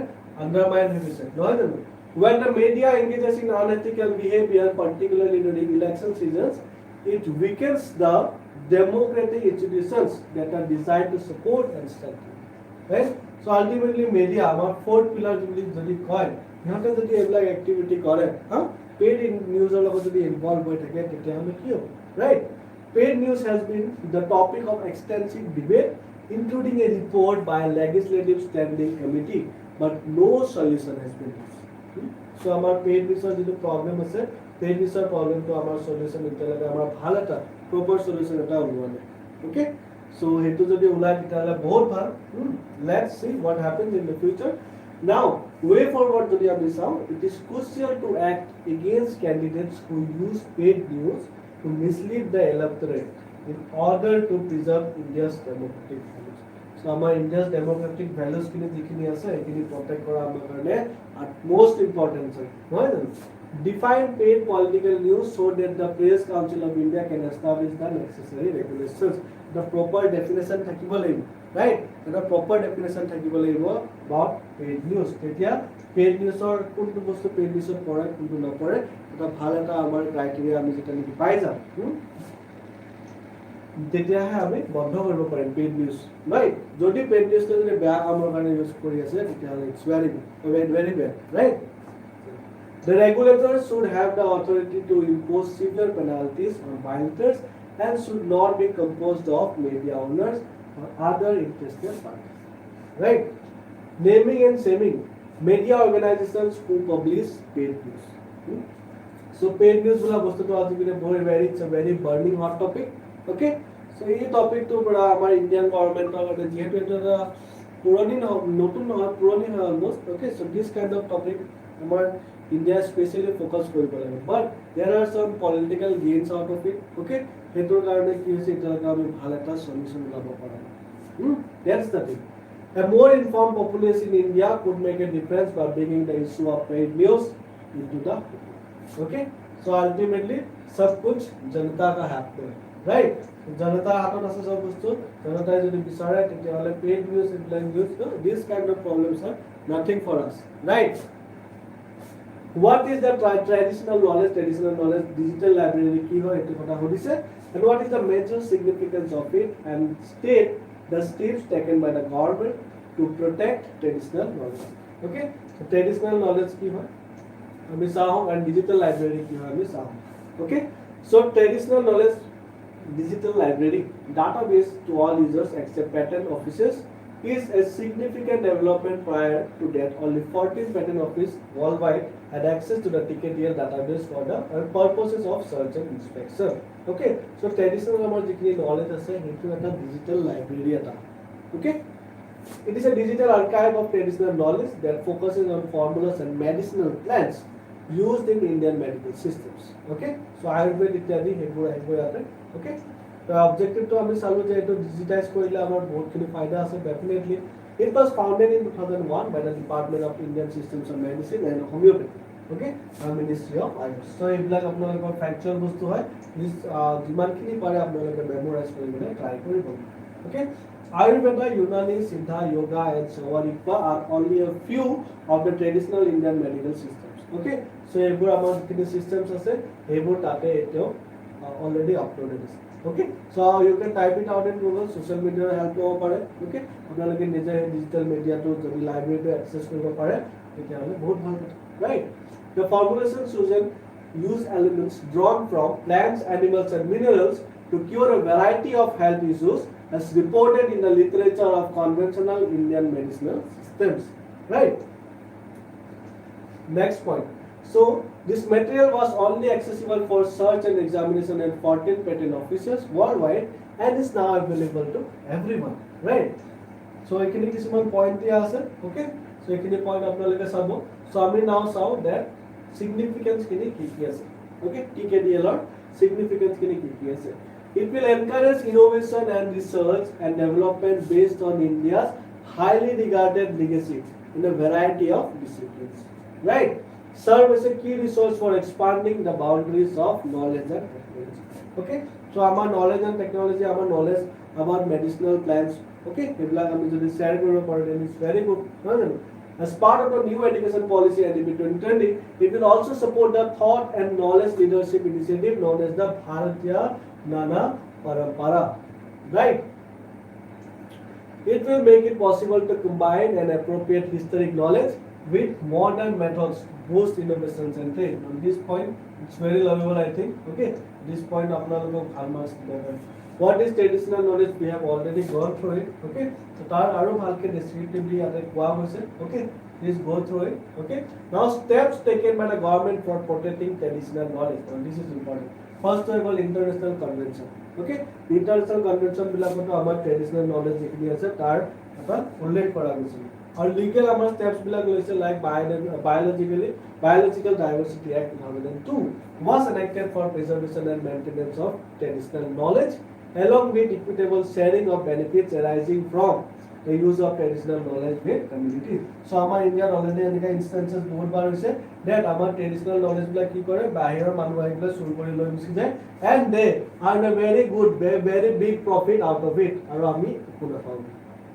undermine হৈ গৈছে নহয় জানো when the media engages in unethical behavior particularly during election seasons it weakens the democratic institutions that are designed to support and strengthen right so ultimately media our fourth pillar যদি কয় ইহঁতে যদি এইবিলাক activity কৰে paid news ৰ লগত যদি involve হৈ থাকে তেতিয়া হলে কি হ'ব right paid news has been the topic of extensive debate including a report by a legislative standing committee but no solution has been reached so our paid news ৰ যেটো প্ৰবলেম আছে paid news ৰ প্ৰবলেমটো আমাৰ solution এতিয়ালৈকে আমাৰ ভাল এটা proper solution এটা ওলোৱা নাই okay so হেতু যদি ওলাই তেতিয়ালে বহুত ভাল let's see what happens in the future now way forward যদি আমি চাও it is crucial to act against candidates who use paid news to mislead the electorate in order to preserve India's democratic values so আমাৰ India's democratic values কিনি যিখিনি আছে এখিনি protect কৰা আমাৰ কাৰণে utmost important হয় নহয় জানো define paid political news so that the Press Council of India can establish the necessary regulations the proper definition থাকিব লাগিব right the proper definition থাকিব লাগিব about paid news তেতিয়া paid news or কোনটো বস্তু paid news পৰে কোনটো নপৰে এটা ভাল এটা আমাৰ ক্ৰাইটেৰিয়া আমি যেটা নেকি পাই যাম তেতিয়াহে আমি বন্ধ কৰিব পাৰিম paid news right যদি paid news যদি বেয়া কামৰ কাৰণে ইউজ কৰি আছে তেতিয়াহলে it's very bad right the regulators should have the authority to impose severe penalties on violators and should not be composed of media owners or other interested parties. Right? Naming and shaming media organizations who publish paid news. So paid news bula bostu to ajikile it's a very burning hot topic. Okay? So ei topic to pura amar Indian government or jehetu eta purani notun purani almost okay so this kind of topic amar India especially focus কৰিব লাগে but there are some political gains out of it okay হেতুৰ কাৰণে কি হৈছে এটা আমি ভাল এটা solution লাভ কৰা that's the thing a more informed populace in India could make a difference by bringing the issue of paid news into the okay so ultimately सब कुछ जनता का हाथ में right जनता हातত আছে সব বস্তু জনতাই যদি বিচাৰে তেতিয়াহলে paid news and blind news this kind of problems are nothing for us right what is the traditional knowledge digital library ki hoy etu kotha hodise and what is the major significance of it and state the steps taken by the government to protect traditional knowledge okay so traditional knowledge ki hoy ami saho and digital library ki hoy ami saho okay so traditional knowledge digital library database to all users except patent offices is a significant development. Prior to that, only 14 patent office worldwide had access to the TKDL database for the purposes of search and inspection. Okay, so traditional our knowledge is a digital library. Okay, it is a digital archive of traditional knowledge that focuses on formulas and medicinal plants used in Indian medical systems. Okay, so Ayurveda ityadi hebu. Okay, the objective to ami salu je to digitize korile amar bahut khini faida ase. Definitely it was founded in 2001 by the Department of Indian Systems of Medicine and Homeopathy. Okay, Ministry of Ayush. So এইবিলাক আপোনালোকৰ ফ্যাকচুৱেল বস্তু হয়, যিমানখিনি পাৰে আপোনালোকে মেমোৰাইজ কৰিবলৈ try কৰিব। Okay, Ayurveda, Unani, Siddha, Yoga and Savarikpa are only a few of the traditional Indian medical systems. Okay, so এইবোৰ আমাৰ যিখিনি systems আছে এইবোৰ তাতে এতিয়াও already uploaded আছে। Okay, so you can type it out in Google, social media help লব পাৰে। Okay, আপোনালোকে নিজে digital media to যদি library access কৰিব পাৰে তেতিয়াহলে বহুত ভাল কথা, right? The formulations use elements drawn from plants, animals and minerals to cure a variety of health issues as reported in the literature of conventional Indian medicinal systems, right? Next point. So this material was only accessible for search and examination in 14 patent offices worldwide and is now available to everyone, right? So ekhini kisuman point dia ase. Okay, so ekhini point apnaloke sabo. So ami now saw that significance kini ki ase. Okay, TKDL or significance kini ki ase. It will encourage innovation and research and development based on India's highly regarded legacy in a variety of disciplines, right? Serve as a key resource for expanding the boundaries of knowledge and technology. Okay, so our knowledge and technology, our knowledge about medicinal plants, okay, share is very good. As part of the new education policy NEP 2020, it will also support the thought and knowledge leadership initiative known as the Bharatiya Nana Parampara, right? It will make it possible to combine an appropriate historic knowledge with modern methods to boost innovations and trade. On this point, it's very lovable, I think. Okay, this point, what is traditional knowledge? We have already gone through it. Okay, so tar aru bhalke descriptively okay, please go through it. Okay, now steps taken by the government for protecting traditional knowledge. Now this is important. First of all, international convention. Okay, international convention bilakoto amar traditional knowledge ekhini ase tar eta ullekh kora hoise. Our legal steps like Biological Diversity Act 2002 was enacted for preservation and maintenance of traditional knowledge along with equitable sharing of benefits arising from the use of traditional knowledge with communities. So our India already instances that our traditional knowledge and they earn a very good, very big profit out of it.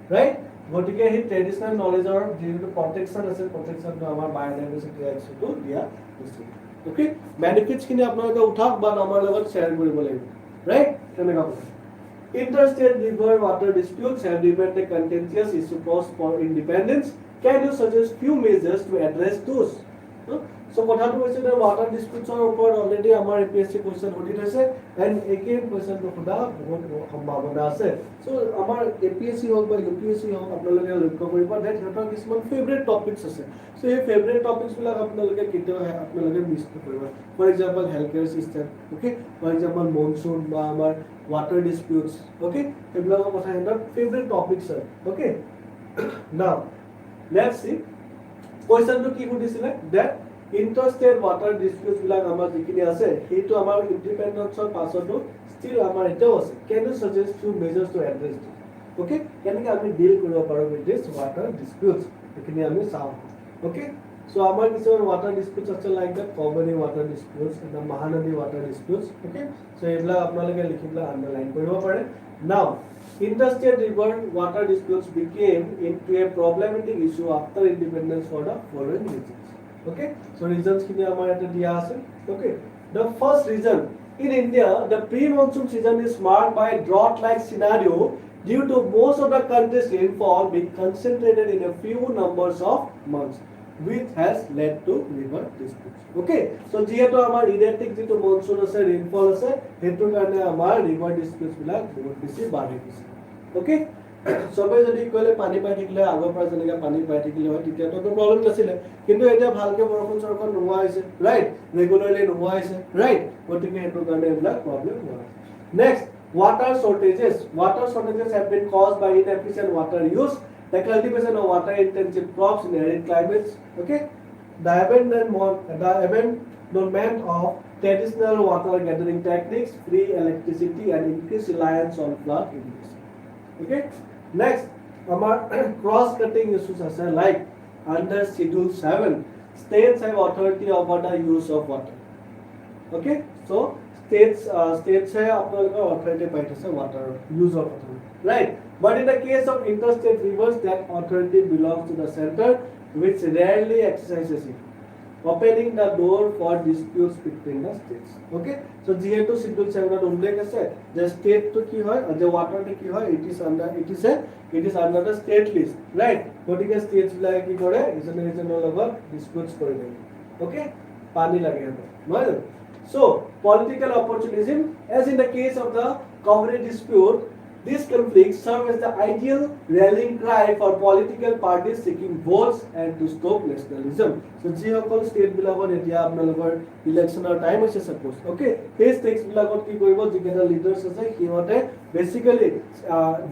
Right? গটিকে হি ট্ৰেডিশনাল নলেজৰ যেটো protection আছে প্ৰটেকচনটো আমাৰ বায়োডাইভাৰ্চিটি এক্টটো দিয়া হৈছে okay benefits কিনি আপোনালোকে উঠাক বা আমাৰ লগত শেয়াৰ কৰিব লাগিব ৰাইট তেনেকা কথা interstate river water disputes have remained a contentious issue for independence can you suggest few measures to address those so কথাটো হৈছে যে water disputes ৰ ওপৰত অলৰেডি আমাৰ APSC কোৱেশ্চন হলি থৈছে এন্ড একেই কোৱেশ্চনটো খুদা বহুত সম্ভাৱনা আছে সো আমাৰ APSC হক বা UPSC হক আপোনালোকে লক্ষ্য কৰিব যে হেতৰ কিছুমান ফেভৰেট টপিকস আছে সো এই ফেভৰেট টপিকস বিলাক আপোনালোকে কেতিয়াও আপোনালোকে মিস নকৰিব for example health care system okay for example monsoon বা আমাৰ water disputes okay এইবিলাকৰ কথা হেতৰ ফেভৰেট টপিকস হয় okay now let's see কোৱেশ্চনটো কি সুধিছিলে that interstate water disputes bilak amar jikini ase hetu amar independence or pasoto still amar etao ase can you suggest few measures to address this okay kenike ami deal koribo paro with this water disputes ekini ami sao okay so amar kisu water disputes ase like that Kobani water disputes and the Mahanadi water disputes okay so ebla apnaloke likhibla underline koribo pare now interstate river water disputes became into a problematic issue after independence for the following reasons okay so reasons kini amar eta dia ase okay the first reason in India the pre-monsoon season is marked by drought like scenario due to most of the country's rainfall being concentrated in a few numbers of months which has led to river disputes okay so jehetu amar erratic jitu monsoon ase rainfall ase hetu karone amar river disputes bilak bahut beshi bari gise okay সবে যদি কলে পানী পাই থাকিলে আগৰ পৰা যেনেকৈ পানী পাই থাকিলে হয় তেতিয়াতো প্ৰব্লেম নাছিলে কিন্তু এতিয়া ভালকে বৰষুণ চৰষুণ নোহোৱা হৈছে ৰাইট ৰেগুলাৰলি নোহোৱা হৈছে ৰাইট গতিকে সেইটো কাৰণে এইবিলাক প্ৰব্লেম হোৱা next water shortages have been caused by inefficient water use the cultivation of water intensive crops in arid climates okay the abandonment of traditional water gathering techniques free electricity and increased reliance on flood irrigation okay next our cross cutting issues are like under schedule 7 states have authority over the use of water okay so states have authority by water use of water right but in the case of interstate rivers that authority belongs to the center which rarely exercises it opening the door for disputes between the states okay so jehetu schedule 7 ত উল্লেখ আছে যে state to ki hoy যে water to ki hoy it is under the state list right gotike states bilage ki kore regional logot disputes kori dei okay pani lage hoy so political opportunism as in the case of the coverage dispute these conflicts serve as the ideal rallying cry for political parties seeking votes and to stop nationalism. So, jehokol state bilagon etia apnalogor election time ase suppose. Okay, hey states bilagon ki koribo jiketa leaders ase hihote basically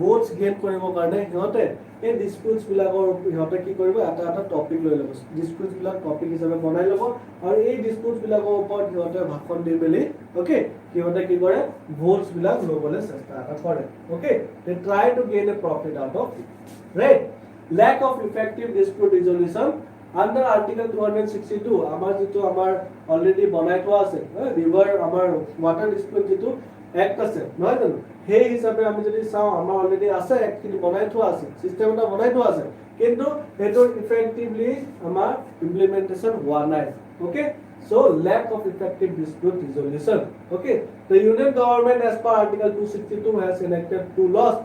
votes gain koribo karone hihote এই disputes bilagor hihote ki koribo eta topic loi lobo. Disputes bilag topic hisabe banai lobo aru ei disputes bilagor upor hihote bhakon di meli okay hihote ki kore votes bilag lobole chesta kore. Okay, they try to gain a profit out of it. Right? Lack of effective dispute resolution under Article 262. Amar jitu amar already banai thua ase. River amar water dispute jitu act ase. নহয় জানো? সেই হিচাপে আমি যদি চাও আমাৰ already আছে actually বনাই থোৱা আছে সিস্টেম এটা বনাই থোৱা আছে কিন্তু এটো ইফেক্টিভলি আমাৰ ইমপ্লিমেন্টেশন হোৱা নাই okay so lack of effective dispute resolution okay the union government as per article 262 has enacted two laws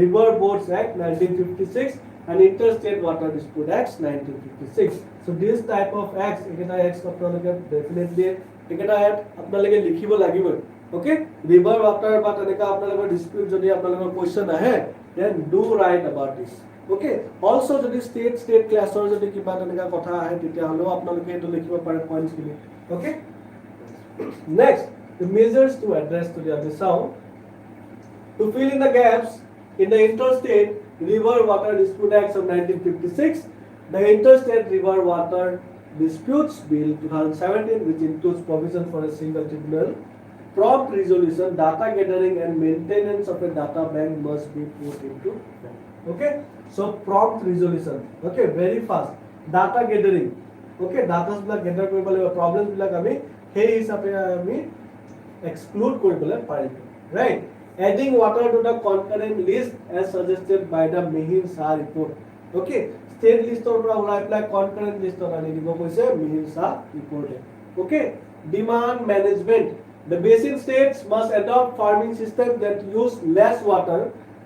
river boards act 1956 and interstate water dispute act 1956 so this type of acts eketa acts apnaloke definitely eketa act apnaloke likhibo lagibo okay river water but eneka apnaloke dispute jodi apnaloke question ahe then do write about this okay also jodi state class or jodi kiba eneka kotha ahe titia holo apnaloke eto likhibo pare points kili okay next the measures to address to the sound to fill in the gaps in the interstate river water dispute acts of 1956 the interstate river water disputes bill 2017 which includes provision for a single tribunal prompt resolution data gathering and maintenance of a data bank must be put into okay so prompt resolution okay very fast data gathering okay dataবিলাক gather কৰিব লাগিব problems বিলাক আমি সেই হিচাপে আমি exclude কৰিবলৈ পাৰিম right adding water to the concurrent list as suggested by the MAINS report okay state list or পৰা ওলাই apply concurrent list আনি দিব কৈছে MAINS report okay demand management the basin states must adopt farming systems that use less water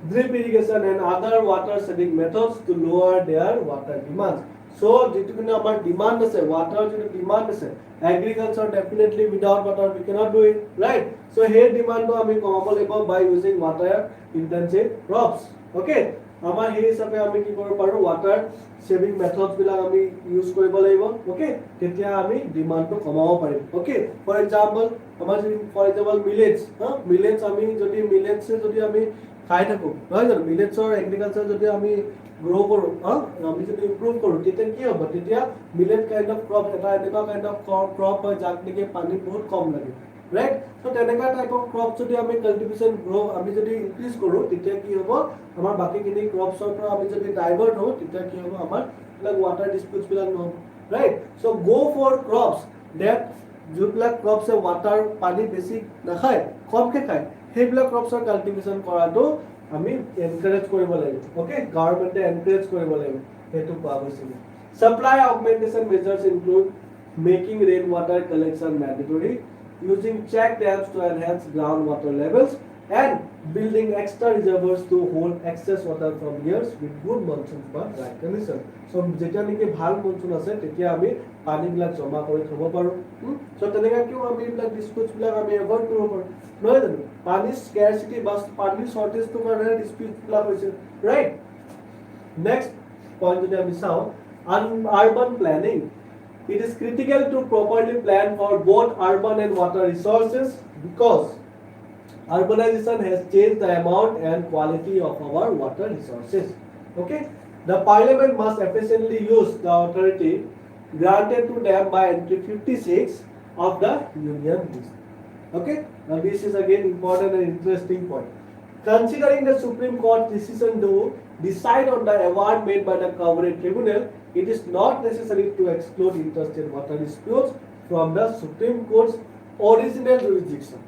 drip irrigation and other water saving methods to lower their water demands so jitu kine amar demand ase water jitu demand ase agriculture definitely without water we cannot do it right so here demand to ami komabo lebo by using water intensive crops okay amar he hisabe ami ki koribo paru water saving methods bila ami use koribo lebo okay tetia ami demand to komabo parim okay for example amar millets ami jodi millets se jodi ami খাই থাকো নহয় জানো মিলেটছৰ agriculture যদি আমি grow কৰো আমি যদি improve কৰো তেতিয়া কি হ'ব তেতিয়া মিলেট কাইন্ড অফ ক্ৰপ এটা এনেকুৱা কাইন্ড অফ ক্ৰপ হয় যাক নেকি পানী বহুত কম লাগে ৰাইট সো তেনেকুৱা টাইপ অফ ক্ৰপ যদি আমি কাল্টিভেশ্যন গ্ৰো আমি যদি ইনক্ৰিজ কৰো তেতিয়া কি হ'ব আমাৰ বাকিখিনি ক্ৰপছৰ পৰা আমি যদি ডাইভাৰ্ট হওঁ তেতিয়া কি হ'ব আমাৰ লাইক ওয়াটাৰ ডিসপিউটস বিলাক নহ'ব right so go for crops that যোনবিলাক ক্ৰপছে ওয়াটাৰ পানী বেছি নাখায় কমকে খায় সেইবিলাক ক্ৰপছৰ কাল্টিভেশ্যন কৰাটো আমি এনকাৰেজ কৰিব লাগিব ওকে গভৰ্নমেন্টে এনকাৰেজ কৰিব লাগিব হেতু কোৱা হৈছিল supply augmentation measures include making rain water collection mandatory using check dams to enhance groundwater levels and building extra reservoirs to hold excess water from years with good monsoon বা dry condition. So যেতিয়া নেকি ভাল monsoon আছে তেতিয়া আমি পানীবিলাক জমা কৰি থব পাৰো। So তেনেকা কিয় আমি এইবিলাক ডিসপিউটছ বিলাক আমি এভয়েড কৰিব পাৰো, নহয় জানো? পানীৰ স্কাৰচিটি বা পানীৰ শৰ্টেজটো কাৰণে ডিসপিউটছ বিলাক হৈছে, ৰাইট? নেক্সট পইণ্ট যদি আমি চাওঁ, urban planning. It is critical to properly plan for both urban and water resources because urbanization has changed the amount and quality of our water resources. Okay, the parliament must efficiently use the authority granted to them by entry 56 of the union list. Okay, now this is again important and interesting point. Considering the Supreme Court decision to decide on the award made by the Covenant Tribunal, it is not necessary to exclude interstate water disputes from the Supreme Court's original jurisdiction.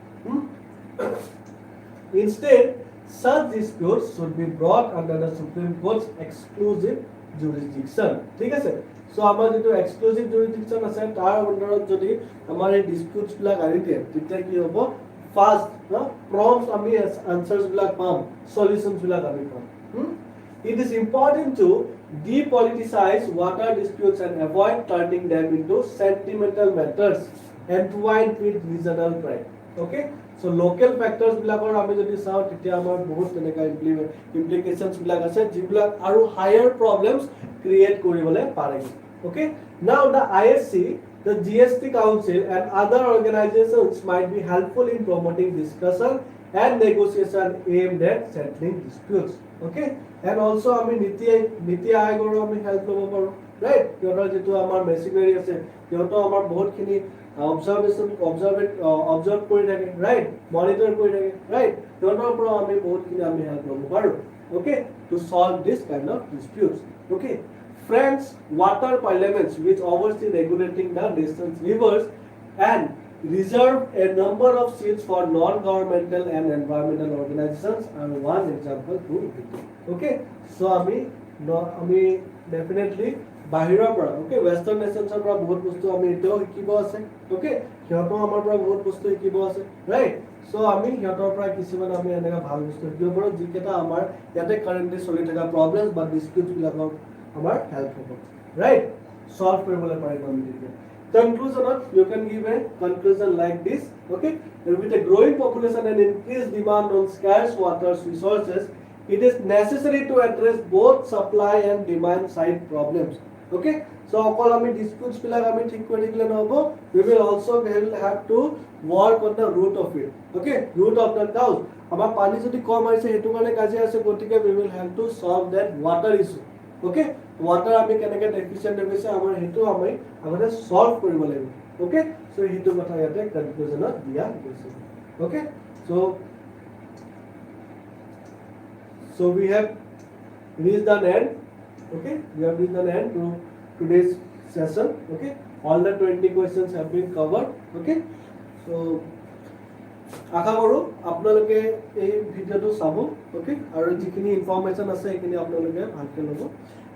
Instead, such disputes should be brought under the Supreme Court's exclusive jurisdiction. ঠিক আছে? So আমাৰ যেটো exclusive jurisdiction আছে তাৰ আন্ডাৰত যদি আমাৰ এই disputes বিলাক আনি দিয়ে তেতিয়া কি হ'ব? Fast, prompt আমি answers বিলাক পাম, solutions বিলাক আমি পাম। It is important to depoliticize water disputes and avoid turning them into sentimental matters entwined with regional pride. Okay, so local factors bilakor ami jodi sao titia amar bahut teneka implications bilak ase jibilak aru higher problems create koribole pare. Okay, now the ISC, the GST Council and other organizations might be helpful in promoting discussion and negotiation aimed at settling disputes. Okay, and also ami niti ayogor ami help lobo paru, right? Yotor jetu amar machinery ase yoto amar bahut khini observe কৰি থাকে, right? Monitor কৰি থাকে, right? yotor পৰা আমি বহুত khini ami help lobo paru, okay, to solve this kind of disputes. Okay, friends, water parliaments which oversee regulating the nation's rivers and reserve a number of seats for non-governmental and environmental organizations are one example to it. Okay, so আমি definitely বাহিৰৰ পৰা, okay, western nations পৰা বহুত বস্তু আমি এটো শিকিব আছে, okay, সিহঁতো আমাৰ পৰা বহুত বস্তু শিকিব আছে, right? So আমি সিহঁতৰ পৰা কিছুমান আমি এনেকা ভাল বস্তু শিকিব পাৰো যিকেটা আমাৰ ইয়াতে কাৰেন্টলি চলি থকা প্ৰবলেমছ বা ডিসপিউটছ বিলাকৰ আমাৰ হেল্প হ'ব, right? সলভ কৰিবলৈ পাৰিম আমি তেতিয়া। Conclusion, you can give a conclusion like this. Okay, with a growing population and increased demand on scarce water resources, it is necessary to address both supply and demand side problems. Okay, so all ami disputes bilak ami thik kori dikle nohobo, we will also have to work on the root of it. Okay, root of the cause amar pani jodi kom aise hetu kane kaje ase gotike we will have to solve that water issue. Okay, water ami keneke deficient hoise amar hetu ami agate solve koribo lagibo. Okay, so hetu kotha yate conclusion dia hoise. Okay, so we have reached the end. Okay, we have reached the end to today's session. Okay, all the 20 questions have been covered. Okay, so আশা কৰো আপোনালোকে এই ভিডিওটো চাব, okay, আৰু যিখিনি information আছে এইখিনি আপোনালোকে ভালকৈ ল'ব,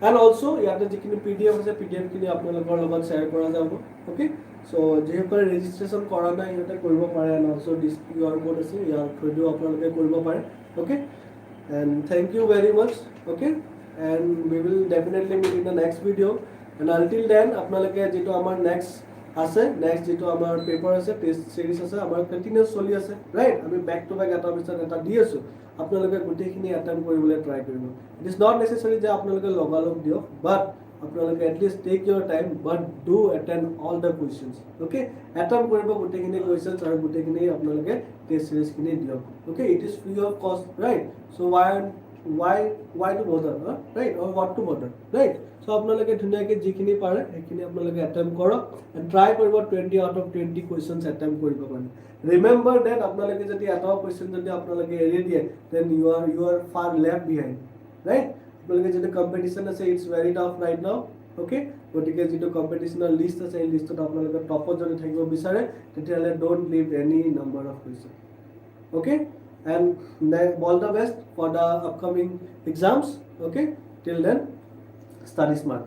এন্ড অলসো ইয়াতে যিখিনি পিডিএফ আছে পিডিএফ খিনি আপোনালোকৰ লগত শেয়াৰ কৰা যাব। ওকে, সো যেহেতু ৰেজিষ্ট্ৰেচন কৰা নাই ইয়াতে কৰিব পাৰে, and also this QR code আছে ইয়াৰ থ্ৰুদি আপোনালোকে কৰিব পাৰে। Okay, and thank you very much. Okay, and we will definitely meet in the next video, and until then আপোনালোকে যেটো আমাৰ next আছে, next যেটো আমাৰ পেপাৰ আছে, টেস্ট সিৰিজ আছে, আমাৰ কন্টিনিউয়াস চলি আছে, ৰাইট? আমি ব্যাক টু ব্যাক এটা পিছত এটা দি আছো, আপোনালোকে গুটেখিনি অ্যাটেম্প কৰিবলৈ ট্ৰাই কৰিব। ইট ইজ নট নেসেসারি যে আপোনালোকে লগালগ দিয়ক, বাট আপোনালোকে at least take your time but do attend all the questions. Okay, attempt কৰিব গুটেখিনি কোৱেশ্চনছ আৰু গুটেখিনি আপোনালোকে টেস্ট সিরিজ খিনি দিয়ক। Okay, it is free of cost, right? So why to bother, right? Or what to bother, right? So আপোনালোকে ধুনিয়াকে যিখিনি পাৰে সেইখিনি আপোনালোকে অ্যাটেম্প কৰক, and try কৰিব 20 out of 20 questions অ্যাটেম্প কৰিব কাৰণে। Remember that আপোনালোকে যদি এটা কোৱেশ্চন যদি আপোনালোকে এৰি দিয়ে, then you are far left behind, right? আপোনালোকে যদি কম্পিটিশন আছে, it's very tough right now. Okay, গতিকে যেটো কম্পিটিশনৰ লিষ্ট আছে এই লিষ্টত আপোনালোকে টপত যদি থাকিব বিচাৰে তেতিয়াহলে don't leave any number of questions. Okay, and all the best for the upcoming exams. Okay, till then, study smart.